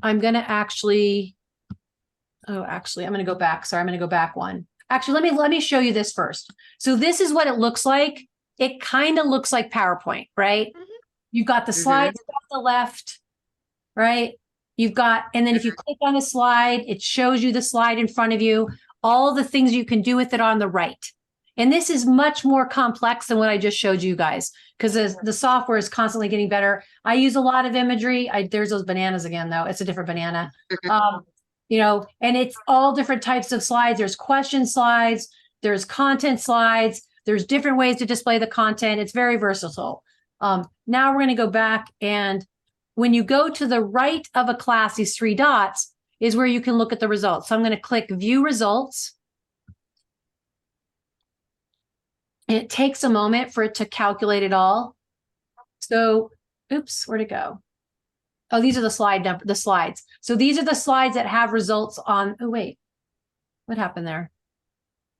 I'm going to I'm going to go back. Sorry, I'm going to go back one. Actually, let me show you this first. So this is what it looks like. It kind of looks like PowerPoint, right? Mm-hmm. You've got the slides on the left, right? And then if you click on a slide, it shows you the slide in front of you, all the things you can do with it on the right. And this is much more complex than what I just showed you guys, because the software is constantly getting better. I use a lot of imagery. There's those bananas again, though. It's a different banana. And it's all different types of slides. There's question slides, there's content slides, there's different ways to display the content. It's very versatile. Now we're going to go back, and when you go to the right of a class, these 3 dots is where you can look at the results. So I'm going to click View Results. And it takes a moment for it to calculate it all. So, oops, where'd it go? Oh, these are the slides. So these are the slides that have results on. Oh, wait, what happened there?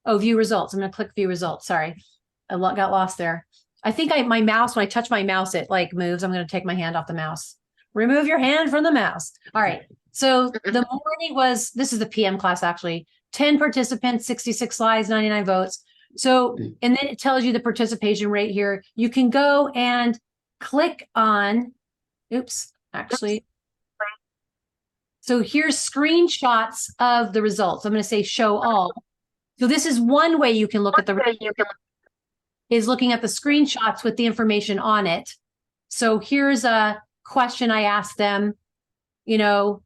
Oh, View Results. I'm going to click View Results. Sorry, I got lost there. I think my mouse, when I touch my mouse, it like moves. I'm going to take my hand off the mouse. Remove your hand from the mouse. All right. So the morning this is the PM class, actually. 10 participants, 66 slides, 99 votes. So, and then it tells you the participation rate here. You can go and click on, so here's screenshots of the results. I'm going to say show all. So this is one way you can look at is looking at the screenshots with the information on it. So here's a question I asked them, you know,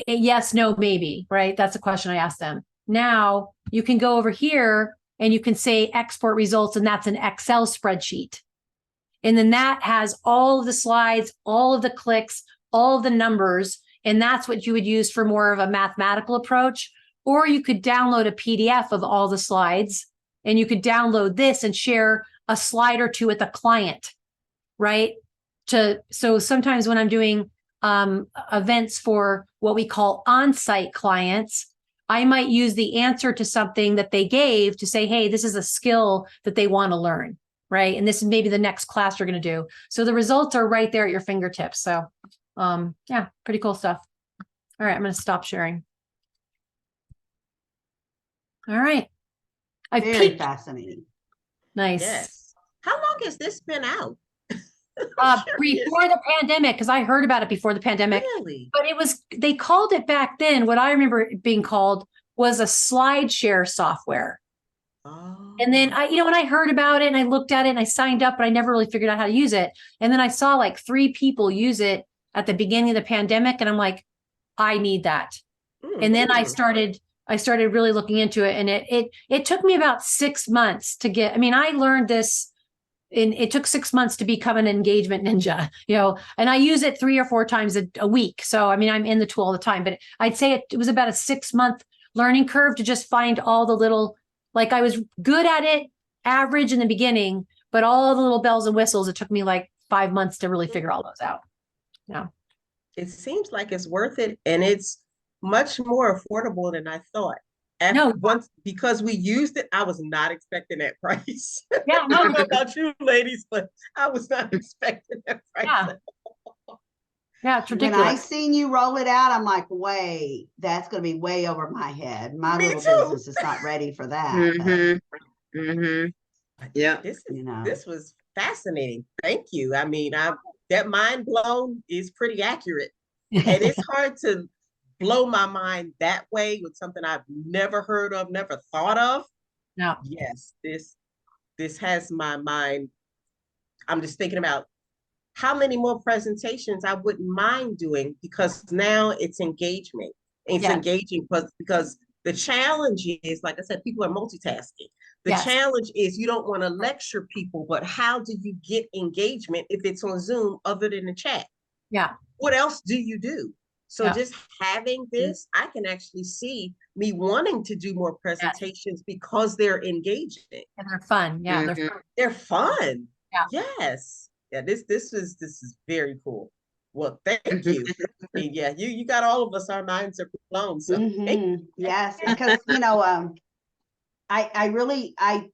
yes, no, maybe, right? That's a question I asked them. Now you can go over here and you can say export results, and that's an Excel spreadsheet. And then that has all of the slides, all of the clicks, all of the numbers. And that's what you would use for more of a mathematical approach. Or you could download a PDF of all the slides, and you could download this and share a slide or two with a client, right? So sometimes when I'm doing events for what we call on-site clients, I might use the answer to something that they gave to say, hey, this is a skill that they want to learn, right? And this is maybe the next class you're going to do. So the results are right there at your fingertips. So yeah, pretty cool stuff. All right, I'm going to stop sharing. All right. Very fascinating. Nice. Yes. How long has this been out? Before the pandemic, because I heard about it before the pandemic. Really? But they called it back then. What I remember it being called was a slide share software. Oh. And then when I heard about it and I looked at it and I signed up, but I never really figured out how to use it. And then I saw like 3 people use it at the beginning of the pandemic. And I'm like, I need that. And then I started really looking into it. And it took me about 6 months to get, I learned this. And it took 6 months to become an engagement ninja, and I use it 3 or 4 times a week. So, I'm in the tool all the time, but I'd say it was about a 6-month learning curve to just find all the little, like I was good at it, average in the beginning, but all the little bells and whistles, it took me like 5 months to really figure all those out. Yeah. It seems like it's worth it, and it's much more affordable than I thought. Because we used it, I was not expecting that price. Yeah, no. I don't know about you ladies, but I was not expecting that price. Yeah, it's ridiculous. When I seen you roll it out, I'm like, wait, that's going to be way over my head. My Me little too. business is not ready for that. Mm-hmm. Mm-hmm. Yeah. This was fascinating. Thank you. That mind blown is pretty accurate. And it's hard to blow my mind that way with something I've never heard of, never thought of. No. Yes, this has my mind. I'm just thinking about how many more presentations I wouldn't mind doing, because now it's engagement. It's engaging because the challenge is, like I said, people are multitasking. The challenge is you don't want to lecture people, but how do you get engagement if it's on Zoom other than the chat? Yeah. What else do you do? So just having this, I can actually see me wanting to do more presentations because they're engaging. And they're fun. Yeah. Mm-hmm. They're fun. Yeah. Yes. Yeah, this is very cool. Well, thank you. And yeah, you got all of us, our minds are blown. So yes, because I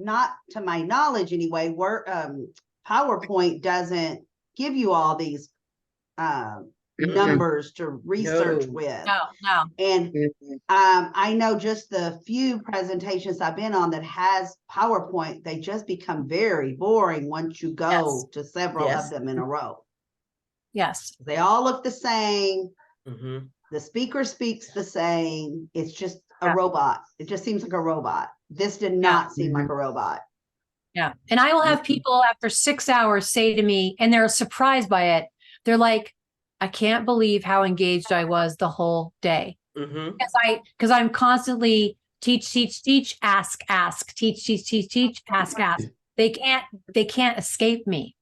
not to my knowledge anyway, PowerPoint doesn't give you all these numbers to research with. No. And I know just the few presentations I've been on that has PowerPoint, they just become very boring once you go to several of them in a row. Yes. They all look the same. Mm-hmm. The speaker speaks the same. It's just a robot. It just seems like a robot. This did not seem like a robot. Yeah. And I will have people after 6 hours say to me, and they're surprised by it. They're like, I can't believe how engaged I was the whole day. Mm-hmm. Because I'm constantly teach, ask, teach, ask. They can't escape me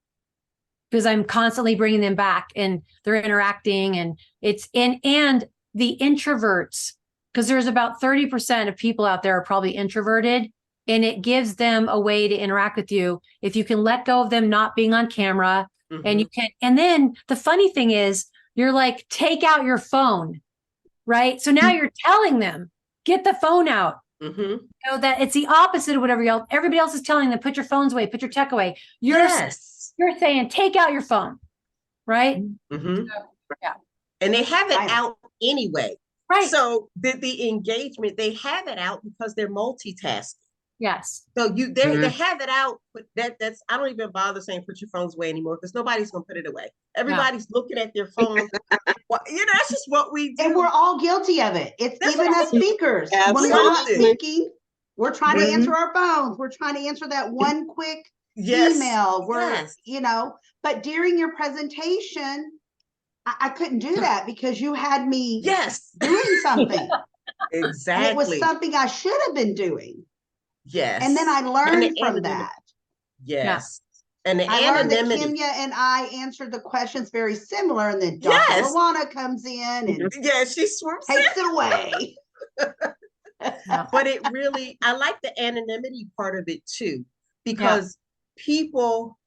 because I'm constantly bringing them back and they're interacting, and and the introverts, because there's about 30% of people out there are probably introverted, and it gives them a way to interact with you if you can let go of them not being on camera. And you can, and then the funny thing is, you're like, take out your phone, right? So now you're telling them, get the phone out. That it's the opposite of whatever everybody else is telling them, put your phones away, put your tech away. You're saying, take out your phone, right? Mm-hmm. So, yeah. And they have it out anyway. Right. So the engagement, they have it out because they're multitasking. Yes. So they have it out, but that's I don't even bother saying put your phones away anymore because nobody's gonna put it away. Everybody's looking at their phone. Well, that's just what we do. And we're all guilty of it. It's That's even what as speakers. When we're not Absolutely. speaking, we're trying to answer our phones. We're trying to answer that one quick Yes. email. We're, Yes. but during your presentation, I couldn't do that because you had me Yes. doing something. Exactly. And it was something I should have been doing. Yes. And then I learned the from anonymity. that. Yes. And the I learned that anonymity. Kimya and I answered the questions very similar, and then Dr. Yes. LaDonna comes in and Yeah, she swoops in. takes it away. But it really, I like the anonymity part of it too, because people,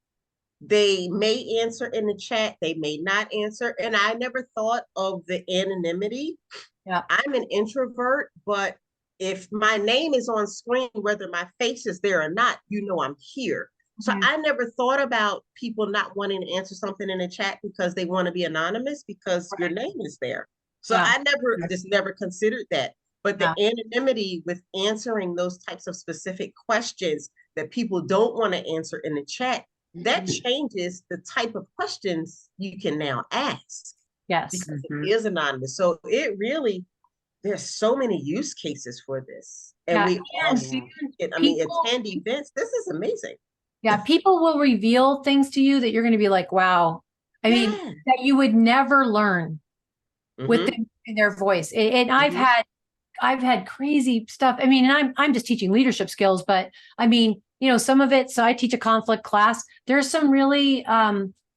they may answer in the chat, they may not answer. And I never thought of the anonymity. Yeah. I'm an introvert, but if my name is on screen, whether my face is there or not, I'm here. So I never thought about people not wanting to answer something in the chat because they want to be anonymous because your name is there. So I never considered that. But the anonymity with answering those types of specific questions that people don't want to answer in the chat, that changes the type of questions you can now ask. Yes. Because it is anonymous. So it really, there's so many use cases for this. And we all attend events. This is amazing. Yeah, people will reveal things to you that you're going to be like, wow. I mean, that you would never learn with their voice. And I've had crazy stuff. I mean, and I'm just teaching leadership skills, but I mean, some of it. So I teach a conflict class. There's some really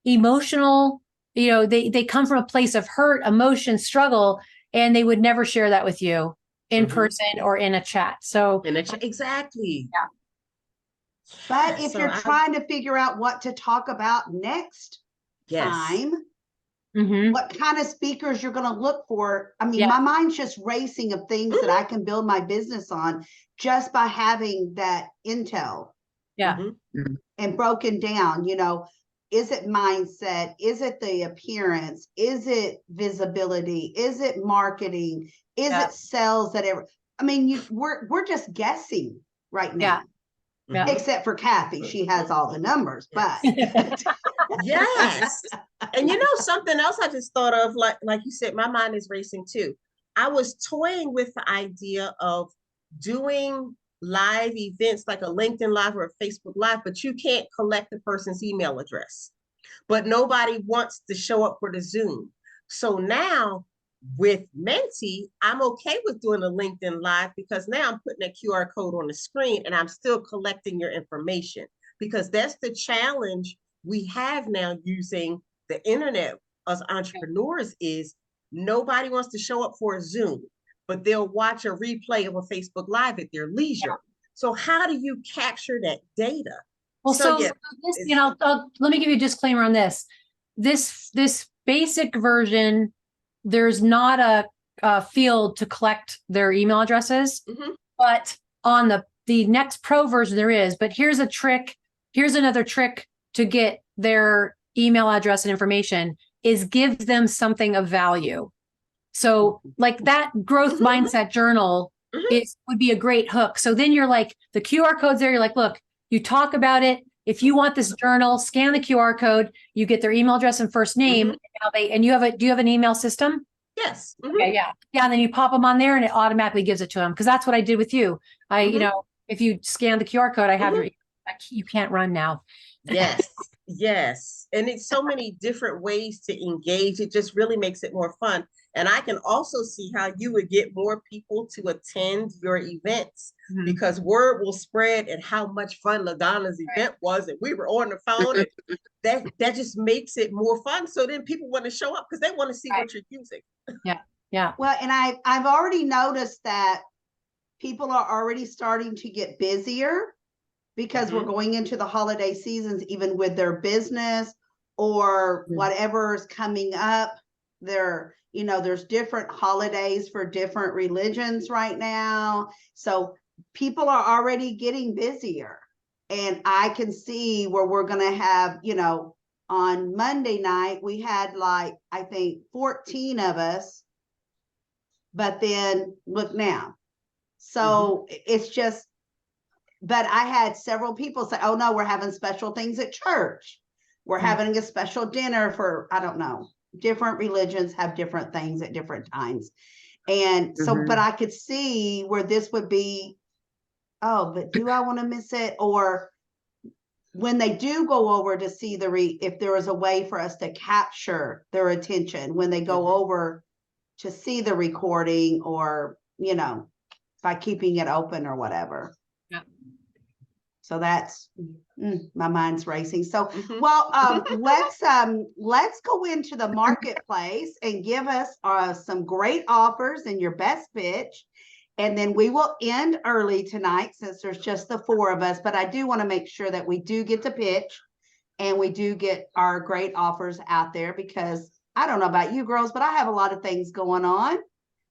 emotional, they come from a place of hurt, emotion, struggle, and they would never share that with you in person or in a chat. So exactly. Yeah. But if you're trying to figure out what to talk about next time, what kind of speakers you're going to look for. I mean, my mind's just racing of things that I can build my business on just by having that intel. And broken down, is it mindset? Is it the appearance? Is it visibility? Is it marketing? Is it sales? I mean, we're just guessing right now. Except for Kathy, she has all the numbers, but yes. And something else I just thought of, like you said, my mind is racing too. I was toying with the idea of doing live events like a LinkedIn Live or a Facebook Live, but you can't collect the person's email address. But nobody wants to show up for the Zoom. So now with Menti, I'm okay with doing a LinkedIn Live because now I'm putting a QR code on the screen and I'm still collecting your information, because that's the challenge we have now using the internet as entrepreneurs is nobody wants to show up for a Zoom, but they'll watch a replay of a Facebook Live at their leisure. So how do you capture that data? Well, let me give you a disclaimer on this. This basic version, there's not a field to collect their email addresses, but on the next pro version there is. But here's a trick. Here's another trick to get their email address and information is give them something of value. So like that growth mindset journal would be a great hook. So then you're like, the QR code's there. You're like, look, you talk about it. If you want this journal, scan the QR code, you get their email address and first name. Do you have an email system? Yes. Okay, yeah. And then you pop them on there and it automatically gives it to them. Cause that's what I did with you. If you scan the QR code, I have you can't run now. Yes. Yes. And it's so many different ways to engage. It just really makes it more fun. And I can also see how you would get more people to attend your events because word will spread and how much fun LaDonna's event was. And we were on the phone and that just makes it more fun. So then people want to show up because they want to see what you're using. Yeah. Well, and I've already noticed that people are already starting to get busier because we're going into the holiday seasons, even with their business or whatever's coming up. There's different holidays for different religions right now. So people are already getting busier. And I can see where we're going to have, on Monday night, we had I think 14 of us. But then look now. So it's just, but I had several people say, oh no, we're having special things at church. We're having a special dinner for, I don't know, different religions have different things at different times. And so, but I could see where this would be, oh, but do I want to miss it? Or when they do go over to see if there is a way for us to capture their attention when they go over to see the recording, or, you know, by keeping it open or whatever. Yeah. So that's my mind's racing. So, well, let's go into the marketplace and give us some great offers and your best pitch. And then we will end early tonight since there's just the 4 of us. But I do want to make sure that we do get to pitch and we do get our great offers out there, because I don't know about you girls, but I have a lot of things going on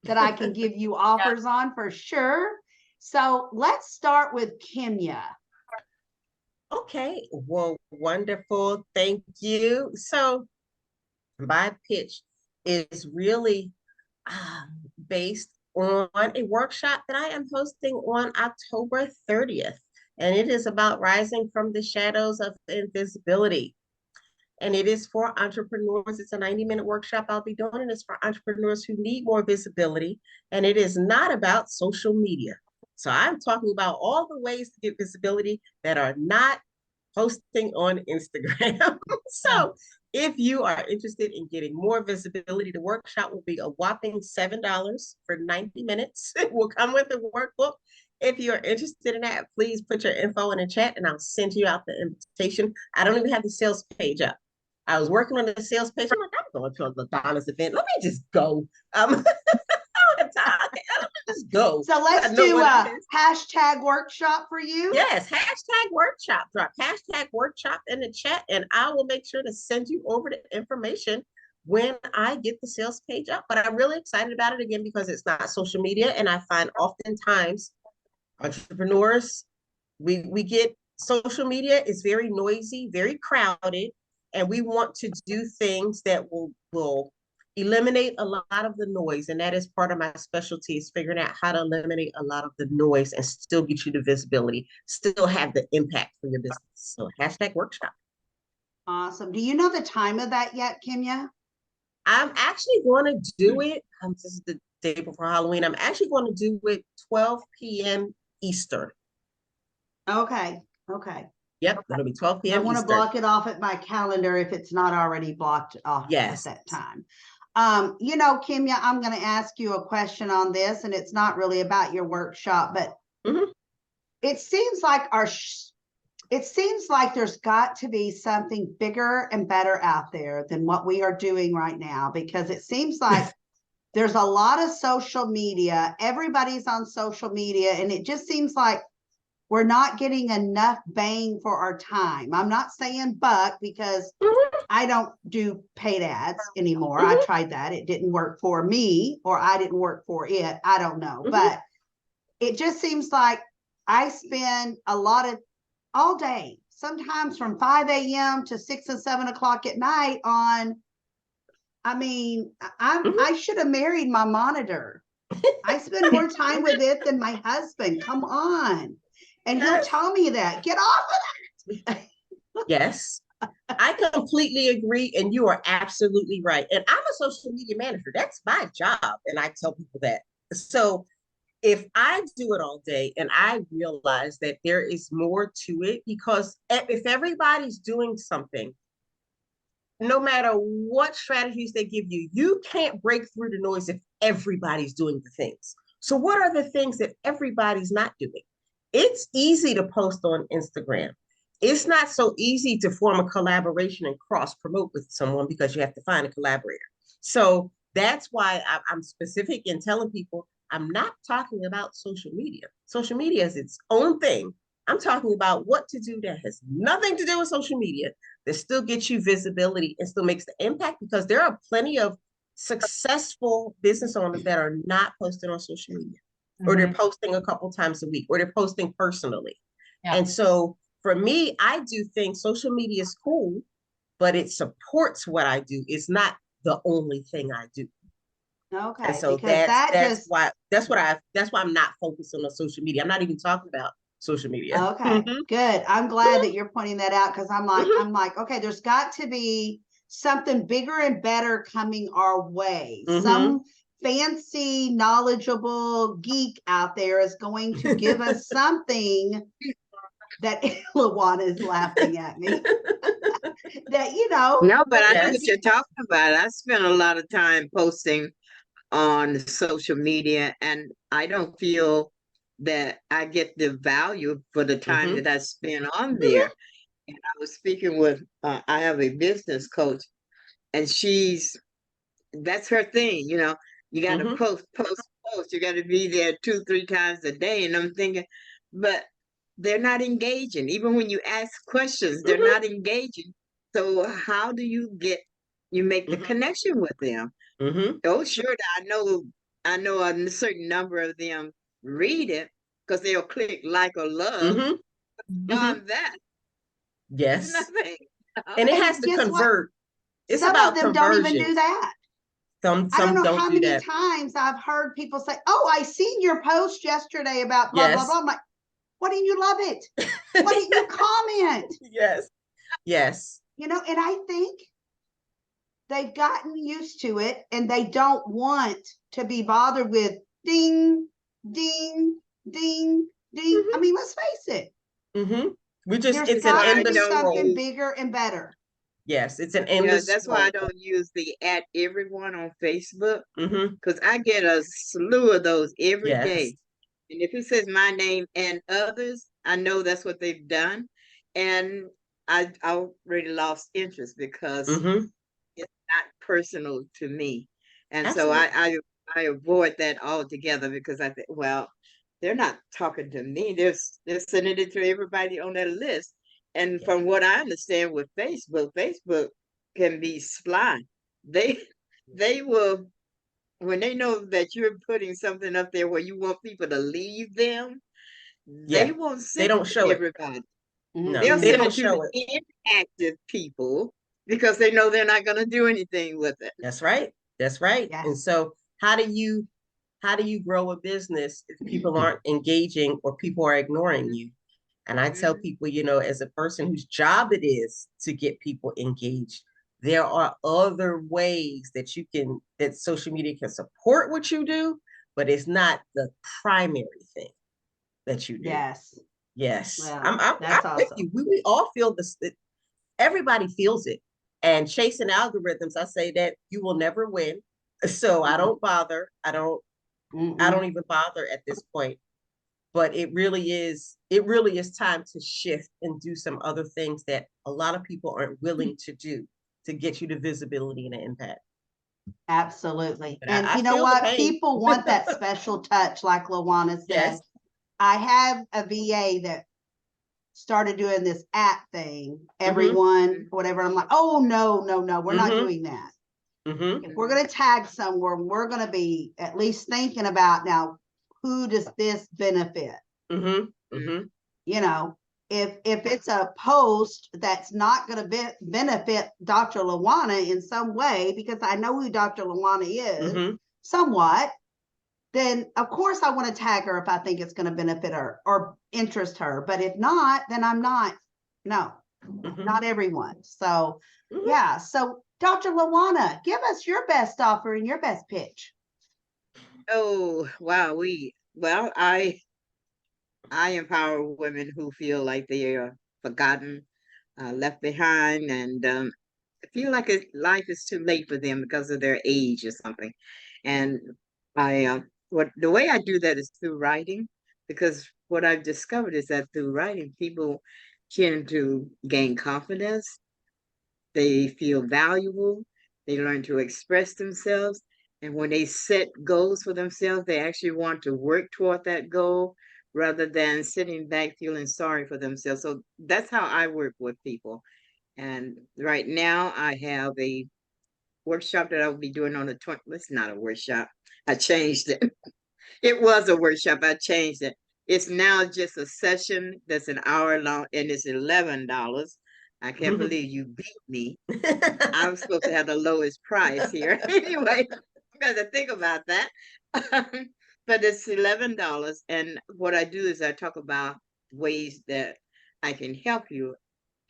that I can give you offers on for sure. So let's start with Kimya. Okay, well, wonderful. Thank you. So my pitch is really based on a workshop that I am hosting on October 30th. And it is about rising from the shadows of invisibility. And it is for entrepreneurs. It's a 90-minute workshop I'll be doing, and it's for entrepreneurs who need more visibility. And it is not about social media. So I'm talking about all the ways to get visibility that are not posting on Instagram. So if you are interested in getting more visibility, the workshop will be a whopping $7 for 90 minutes. It will come with a workbook. If you're interested in that, please put your info in the chat and I'll send you out the invitation. I don't even have the sales page up. I was working on the sales page. I'm like, I'm going to a LaDonna's event. Let me just go. I don't have time. Let me just go. So let's do a hashtag workshop for you. Yes, hashtag workshop. Drop hashtag workshop in the chat, and I will make sure to send you over the information when I get the sales page up. But I'm really excited about it, again, because it's not social media. And I find oftentimes entrepreneurs, we get social media is very noisy, very crowded, and we want to do things that will eliminate a lot of the noise. And that is part of my specialty, is figuring out how to eliminate a lot of the noise and still get you the visibility, still have the impact for your business. So hashtag workshop. Awesome. Do you know the time of that yet, Kimya? I'm actually going to do it. This is the day before Halloween. I'm actually going to do it 12 p.m. Eastern. Okay. Okay. Yep, it'll be 12 p.m. I want to Eastern. block it off at my calendar if it's not already blocked off Yes. at that time. You know, Kimya, I'm going to ask you a question on this, and it's not really about your workshop, but it seems like there's got to be something bigger and better out there than what we are doing right now, because it seems like there's a lot of social media. Everybody's on social media, and it just seems like we're not getting enough bang for our time. I'm not saying buck, because I don't do paid ads anymore. I tried that. It didn't work for me, or I didn't work for it. I don't know. But it just seems like I spend all day, sometimes from 5 a.m. to 6 and 7 o'clock at night on, I mean, I should have married my monitor. I spend more time with it than my husband. Come on. And he'll tell me that. Get off of that. Yes, I completely agree. And you are absolutely right. And I'm a social media manager. That's my job. And I tell people that. So if I do it all day, and I realize that there is more to it, because if everybody's doing something, no matter what strategies they give you, you can't break through the noise if everybody's doing the things. So what are the things that everybody's not doing? It's easy to post on Instagram. It's not so easy to form a collaboration and cross promote with someone, because you have to find a collaborator. So that's why I'm specific in telling people I'm not talking about social media. Social media is its own thing. I'm talking about what to do that has nothing to do with social media, that still gets you visibility and still makes the impact, because there are plenty of successful business owners that are not posting on social media, or they're posting a couple times a week, or they're posting personally. And so for me, I do think social media is cool, but it supports what I do. It's not the only thing I do. Okay. And so that's why I'm not focused on social media. I'm not even talking about social media. Okay, good. I'm glad that you're pointing that out because I'm like, okay, there's got to be something bigger and better coming our way. Some fancy, knowledgeable geek out there is going to give us something that LaWanna is laughing at me. That, you know. No, but I know Yes. what you're talking about. I spend a lot of time posting on social media, and I don't feel that I get the value for the time that I spend on there. And I was speaking with, I have a business coach, and that's her thing, you got to post, post, post. You got to be there 2, 3 times a day. And I'm thinking, but they're not engaging. Even when you ask questions, they're not engaging. So how do you make the connection with them? Oh, sure. I know a certain number of them read it because they'll click like or love. Beyond that, Yes. nothing. And it And has to guess what? convert. It's Some about of them don't even do conversion. that. Some I don't know don't how do many that. times I've heard people say, "Oh, I seen your post yesterday about blah, blah, Yes. blah." I'm like, why didn't you love it? Why didn't you comment? Yes. Yes. And I think they've gotten used to it and they don't want to be bothered with ding, ding, ding, ding. I mean, let's face it. It's an got to be endless something scroll. bigger and better. Yes, it's an endless that's scroll. why I don't use the @everyone on Facebook, because I get a slew of those every day. And if it says my name and others, I know that's what they've done. And I already lost interest because it's not personal to me. And Absolutely. so I avoid that altogether because I think, well, they're not talking to me. They're sending it to everybody on their list. And from what I understand with Facebook can be sly. They will, when they know that you're putting something up there where you want people to leave them, they won't send They don't it show to it. everybody. No, They'll they send don't it to show the it. inactive people because they know they're not going to do anything with it. That's right. That's right. Yes. And so how do you grow a business if people aren't engaging or people are ignoring you? And I tell people, as a person whose job it is to get people engaged, there are other ways that social media can support what you do, but it's not the primary thing that you do. Yes. Yes. Well, I'm that's with awesome. you. We all feel this. Everybody feels it. And chasing algorithms, I say that you will never win. So I don't bother. I don't even bother at this point. But it really is time to shift and do some other things that a lot of people aren't willing to do to get you the visibility and the impact. Absolutely. But And I you know feel the what? pain. People want that special touch, like LaWanna said. Yes. I have a VA that started doing this app thing, everyone, whatever. I'm like, oh, no, we're not doing that. If we're going to tag somewhere, we're going to be at least thinking about now, who does this benefit? If it's a post that's not going to benefit Dr. LaWanna in some way, because I know who Dr. LaWanna is somewhat, then of course I want to tag her if I think it's going to benefit her or interest her. But if not, then I'm not. No, not everyone. So yeah. So Dr. LaWanna, give us your best offer and your best pitch. Oh, wow. I empower women who feel like they are forgotten, left behind, and feel like life is too late for them because of their age or something. And the way I do that is through writing, because what I've discovered is that through writing, people tend to gain confidence. They feel valuable. They learn to express themselves. And when they set goals for themselves, they actually want to work toward that goal rather than sitting back feeling sorry for themselves. So that's how I work with people. And right now I have a workshop that I will be doing on the 20th. It's not a workshop. I changed it. It was a workshop. I changed it. It's now just a session that's an hour long and it's $11. I can't believe you beat me. I was supposed to have the lowest price here. Anyway, I got to think about that. But it's $11. And what I do is I talk about ways that I can help you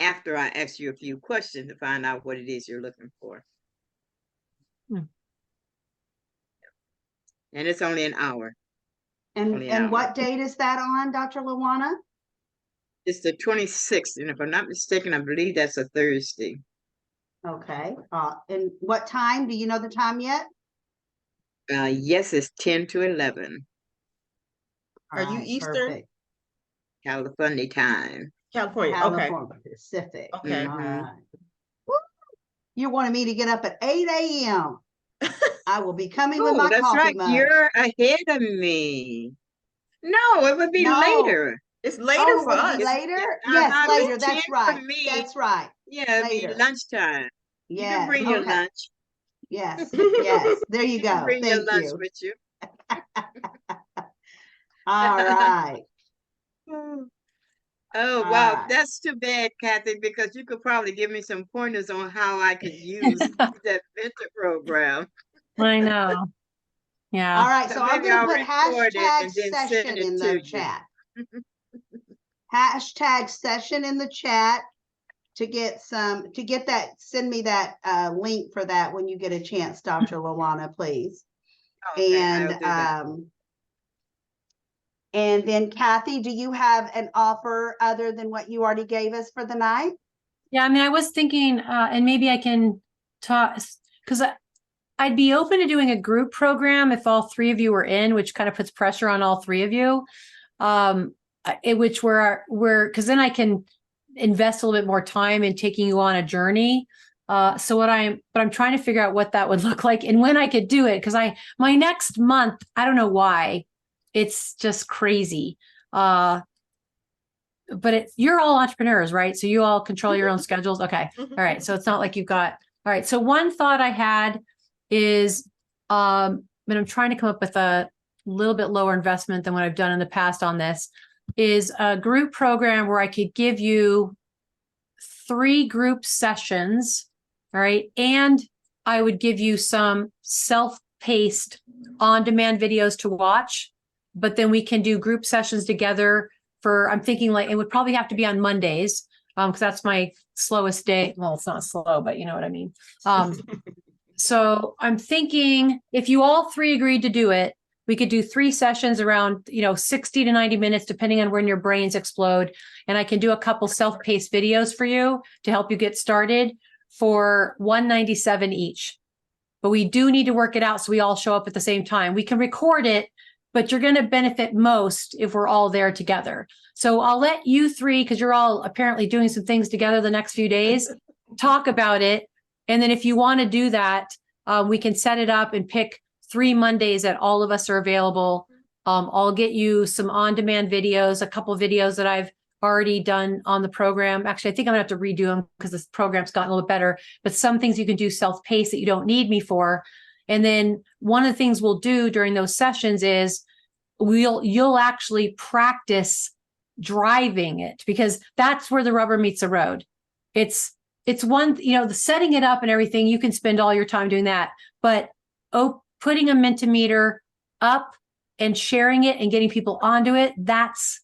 after I ask you a few questions to find out what it is you're looking for. Hmm. And it's only an hour. And Only an hour. what date is that on, Dr. LaWanna? It's the 26th, and if I'm not mistaken, I believe that's a Thursday. Okay. And what time? Do you know the time yet? Yes, it's 10 to 11 Are you Alright, Eastern? perfect. California time. California, okay. California Pacific. Okay. All right. Woo! You wanted me to get up at 8 a.m. I will be coming with Oh, my that's coffee right. mug. You're ahead of me. No, it would be No. later. It's later Oh, for would it us. be later? Uh-huh, Yes, it's later. 10 That's for right. me. That's right. Yeah, it'd be Later. lunchtime. You can Yes. bring your Okay. lunch. Yes. Yes. There you You can go. bring your Thank lunch you. with you. All right. Oh, All wow. right. That's too bad, Kathy, because you could probably give me some pointers on how I could use that mentor program. I know. Yeah. All right. So I'm Maybe going to I'll put record it hashtag and then session send it in to the you. chat. Hashtag session in the chat to get that. Send me that link for that when you get a chance, Dr. LaWanna, please. Okay, I'll do that. And then Kathy, do you have an offer other than what you already gave us for the night? Yeah, I mean, I was thinking, and maybe I can talk, because I'd be open to doing a group program if all three of you were in, which kind of puts pressure on all three of you. Which because then I can invest a little bit more time in taking you on a journey. So I'm trying to figure out what that would look like and when I could do it. Because my next month, I don't know why, it's just crazy. But you're all entrepreneurs, right? So you all control your own schedules. Okay. All right. So it's not like you've got, all right. So one thought I had is, and I'm trying to come up with a little bit lower investment than what I've done in the past on this, is a group program where I could give you 3 group sessions. All right. And I would give you some self-paced on-demand videos to watch, but then we can do group sessions together I'm thinking like, it would probably have to be on Mondays. Because that's my slowest day. Well, it's not slow, but you know what I mean. So I'm thinking if you all 3 agreed to do it, we could do 3 sessions around, 60 to 90 minutes, depending on when your brains explode. And I can do a couple self-paced videos for you to help you get started for $197 each. But we do need to work it out so we all show up at the same time. We can record it, but you're going to benefit most if we're all there together. So I'll let you 3, because you're all apparently doing some things together the next few days, talk about it. And then if you want to do that, we can set it up and pick 3 Mondays that all of us are available. I'll get you some on-demand videos, a couple of videos that I've already done on the program. Actually, I think I'm gonna have to redo them because this program's gotten a little bit better, but some things you can do self-paced that you don't need me for. And then one of the things we'll do during those sessions is you'll actually practice driving it, because that's where the rubber meets the road. It's one, the setting it up and everything, you can spend all your time doing that, but putting a Mentimeter up and sharing it and getting people onto it, that's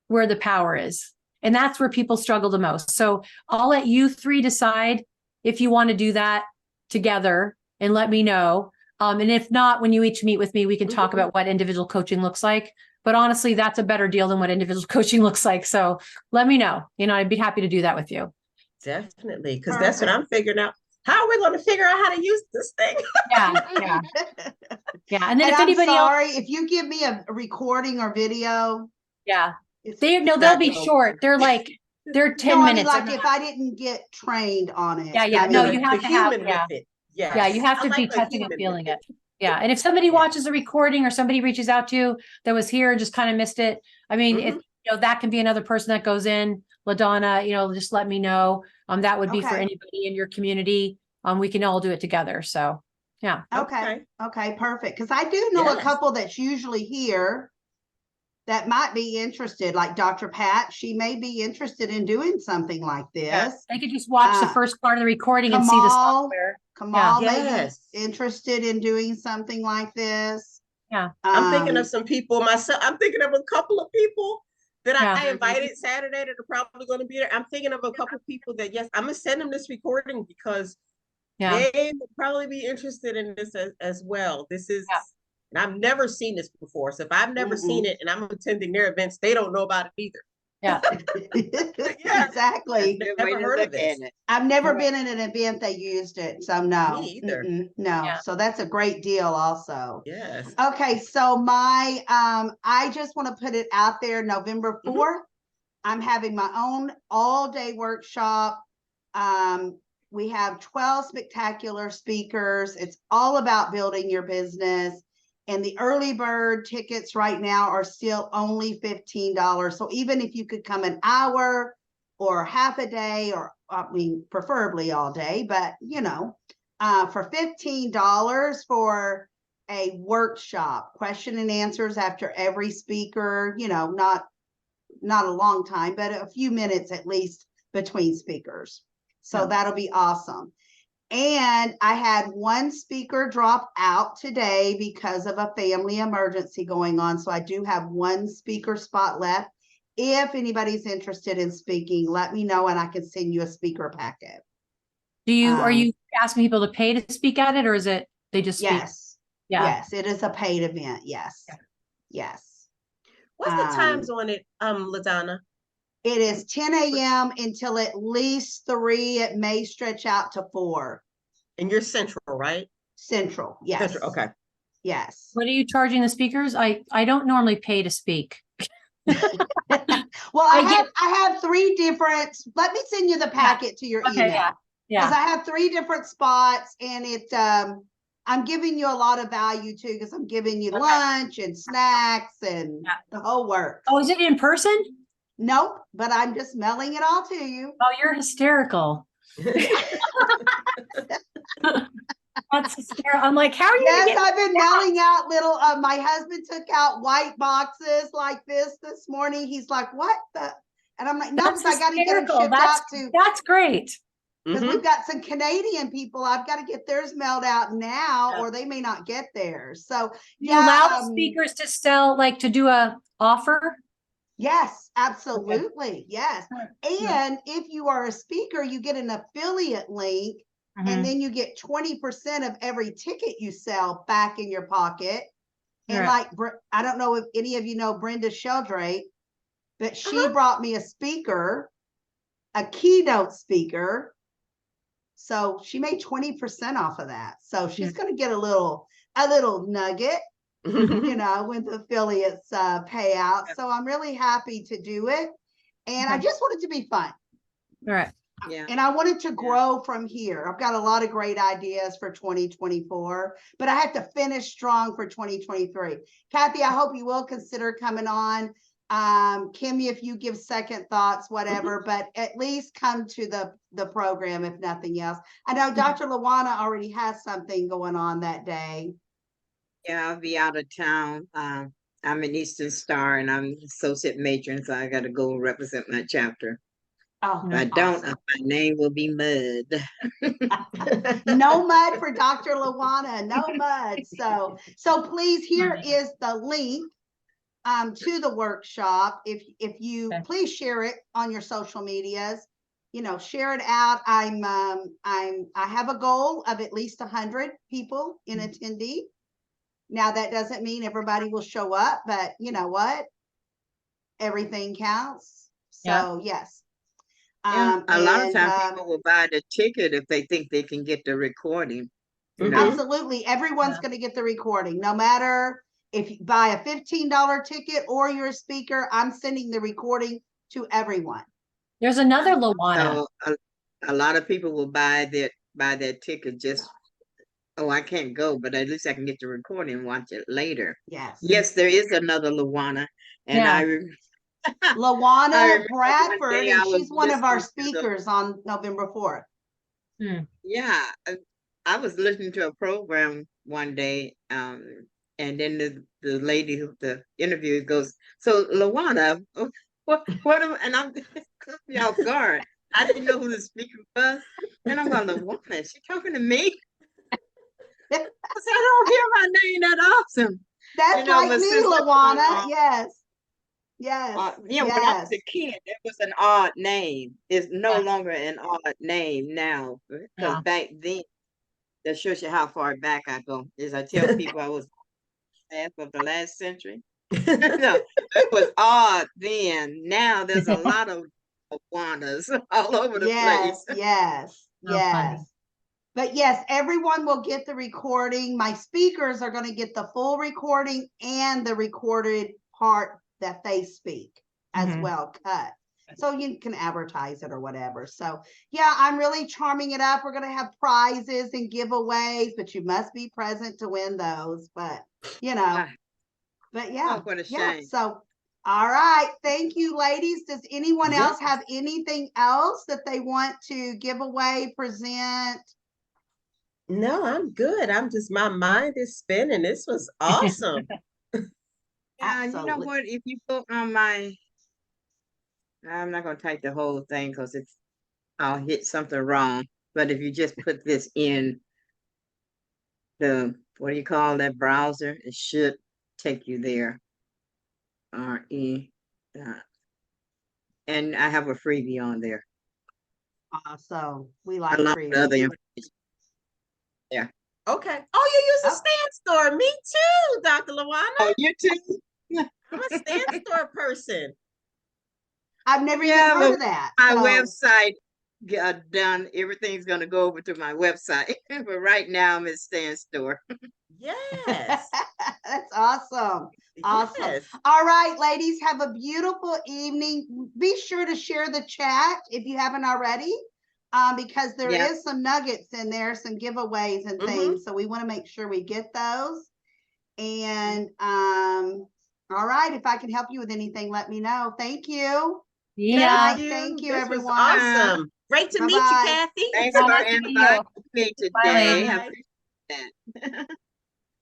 where the power is. And that's where people struggle the most. So I'll let you 3 decide if you want to do that together and let me know. And if not, when you each meet with me, we can talk about what individual coaching looks like. But honestly, that's a better deal than what individual coaching looks like. So let me know. I'd be happy to do that with you. Definitely, because that's what I'm figuring out. How are we going to figure out how to use this thing? Yeah. And then if anybody else, if you give me a recording or video. Yeah. They'll be short. They're 10 minutes. I mean, if I didn't get trained on it. Yeah. No, you have to have with it. Yes. Yeah, you have to be touching and feeling it. Yeah. And if somebody watches a recording or somebody reaches out to you that was here and just kind of missed it, I mean, if that can be another person that goes in, LaDonna, just let me know. That would be for anybody in your community. We can all do it together. So yeah. Okay, perfect. Because I do know a couple that's usually here that might be interested, like Dr. Pat. She may be interested in doing something like this. Yeah. They could just watch the first part of the recording and see the software. Kamal may be interested in doing something like this. Yeah. I'm thinking of some people myself. I'm thinking of a couple of people that Yeah. I invited Saturday that are probably going to be there. I'm thinking of a couple people that, yes, I'm going to send them this recording because Yeah. they would probably be interested in this as well. This is, and I've never seen this before. So if I've never seen it and I'm attending their events, they don't know about it either. Yeah. Yeah. Exactly. Never heard of this. I've never been in an event that used it, so no. Me either. No, Yeah. so that's a great deal also. Yes. Okay, so my I just want to put it out there, November 4th, I'm having my own all-day workshop. We have 12 spectacular speakers. It's all about building your business. And the early bird tickets right now are still only $15. So even if you could come an hour or half a day, or I mean, preferably all day, but you know, for $15 for a workshop, question and answers after every speaker, you know, not a long time, but a few minutes at least between speakers. So that'll be awesome. And I had one speaker drop out today because of a family emergency going on. So I do have one speaker spot left. If anybody's interested in speaking, let me know and I can send you a speaker packet. Are you asking people to pay to speak at it, or is it they just speak? Yes. Yeah. Yes, it is a paid event. Yes. Yeah. Yes. What's the times on it, LaDonna? It is 10 a.m. until at least 3. It may stretch out to 4. And you're central, right? Central. Yes. Central, okay. Yes. What are you charging the speakers? I don't normally pay to speak. Well, I have 3 different. Let me send you the packet to your email. Yeah. Because I have 3 different spots, and it I'm giving you a lot of value too, because I'm giving you lunch and snacks and the whole works. Oh, is it in person? Nope, but I'm just mailing it all to you. Oh, you're hysterical. That's hysterical. I'm like, how are you? Yes, I've been mailing out little. My husband took out white boxes like this morning. He's like, "What the?" And I'm like, "No, because I got to get them shipped out to." That's great. Because we've got some Canadian people. I've got to get theirs mailed out now, or they may not get theirs. So You allow the speakers to sell, like to do a offer. Yes, absolutely. Yes. And if you are a speaker, you get an affiliate link, and then you get 20% of every ticket you sell back in your pocket. And like, I don't know if any of you know Brenda Sheldrake, but she brought me a speaker, a keynote speaker. So she made 20% off of that. So she's going to get a little nugget, you know, with affiliates payout. So I'm really happy to do it. And I just want it to be fun. All right. Yeah. And I want it to grow from here. I've got a lot of great ideas for 2024, but I have to finish strong for 2023. Kathy, I hope you will consider coming on. Kimmy, if you give second thoughts, whatever, but at least come to the program, if nothing else. I know Dr. LaDonna already has something going on that day. Yeah, I'll be out of town. I'm an Eastern Star and I'm associate matron, so I got to go represent my chapter. Oh, if I don't, my name will be Mud. No mud for Dr. LaDonna, no mud. So please, here is the link to the workshop. If you please share it on your social medias, you know, share it out. I have a goal of at least 100 people in attendee. Now that doesn't mean everybody will show up, but you know what? Everything counts. So yes. A lot of times people will buy the ticket if they think they can get the recording. You know? Absolutely. Everyone's going to get the recording, no matter if you buy a $15 ticket or you're a speaker. I'm sending the recording to everyone. There's another LaDonna. So a lot of people will buy their ticket just, oh, I can't go, but at least I can get the recording and watch it later. Yes, there is another LaDonna, and LaDonna Bradford, and she's one of our speakers on November 4th. Yeah, I was listening to a program one day, and then the lady who the interviewer goes, "So LaDonna, what?" And I'm caught me off guard. I didn't know who the speaker was, and I'm going, "LaDonna, is she talking to me?" I said, "I don't hear my name that often." That's like me, LaDonna. Yes. Yes, Yeah, when I was yes, a kid, it was an odd name. It's no Yeah. longer an odd name now. Because Yeah. back then, that shows you how far back I go. Is I tell people I was half of the last century. No, it was odd then. Now there's a lot of Awanas all over the yes, place. yes, So funny. yes. But yes, everyone will get the recording. My speakers are going to get the full recording and the recorded part that they speak as Mhm. well, cut. So you can advertise it or whatever. So yeah, I'm really charming it up. We're going to have prizes and giveaways, but you must be present to win those. But you know, Ah, but yeah, oh, what a yeah. shame. So all right, thank you, ladies. Does anyone Yes. else have anything else that they want to give away, present? No, I'm good. My mind is spinning. This was awesome. Yeah, you know Absolutely. what? If you go on I'm not gonna type the whole thing because I'll hit something wrong. But if you just put this in what do you call that browser, it should take you there. RE. And I have a freebie on there. Awesome. We A like lot of other freebies. information. Yeah. Okay. Oh, you use a Oh. stand store. Me too, Dr. LaWanna. Oh, you too? I'm a stand store person. I've never even Yeah, heard but of that. my So website got done. Everything's gonna go over to my website. But right now I'm at Stand Store. Yes. that's awesome. Awesome. Yes. All right, ladies, have a beautiful evening. Be sure to share the chat if you haven't already, because there Yeah. is some nuggets in there, some giveaways and Mhm. things. So we want to make sure we get those. And all right, if I can help you with anything, let me know. Thank you. Yeah. Night. Thank you, This was everyone. awesome. Great to meet you, Bye-bye. Kathy. Thanks Yeah, for nice to meet you. inviting me Bye, today. ladies. I appreciate that.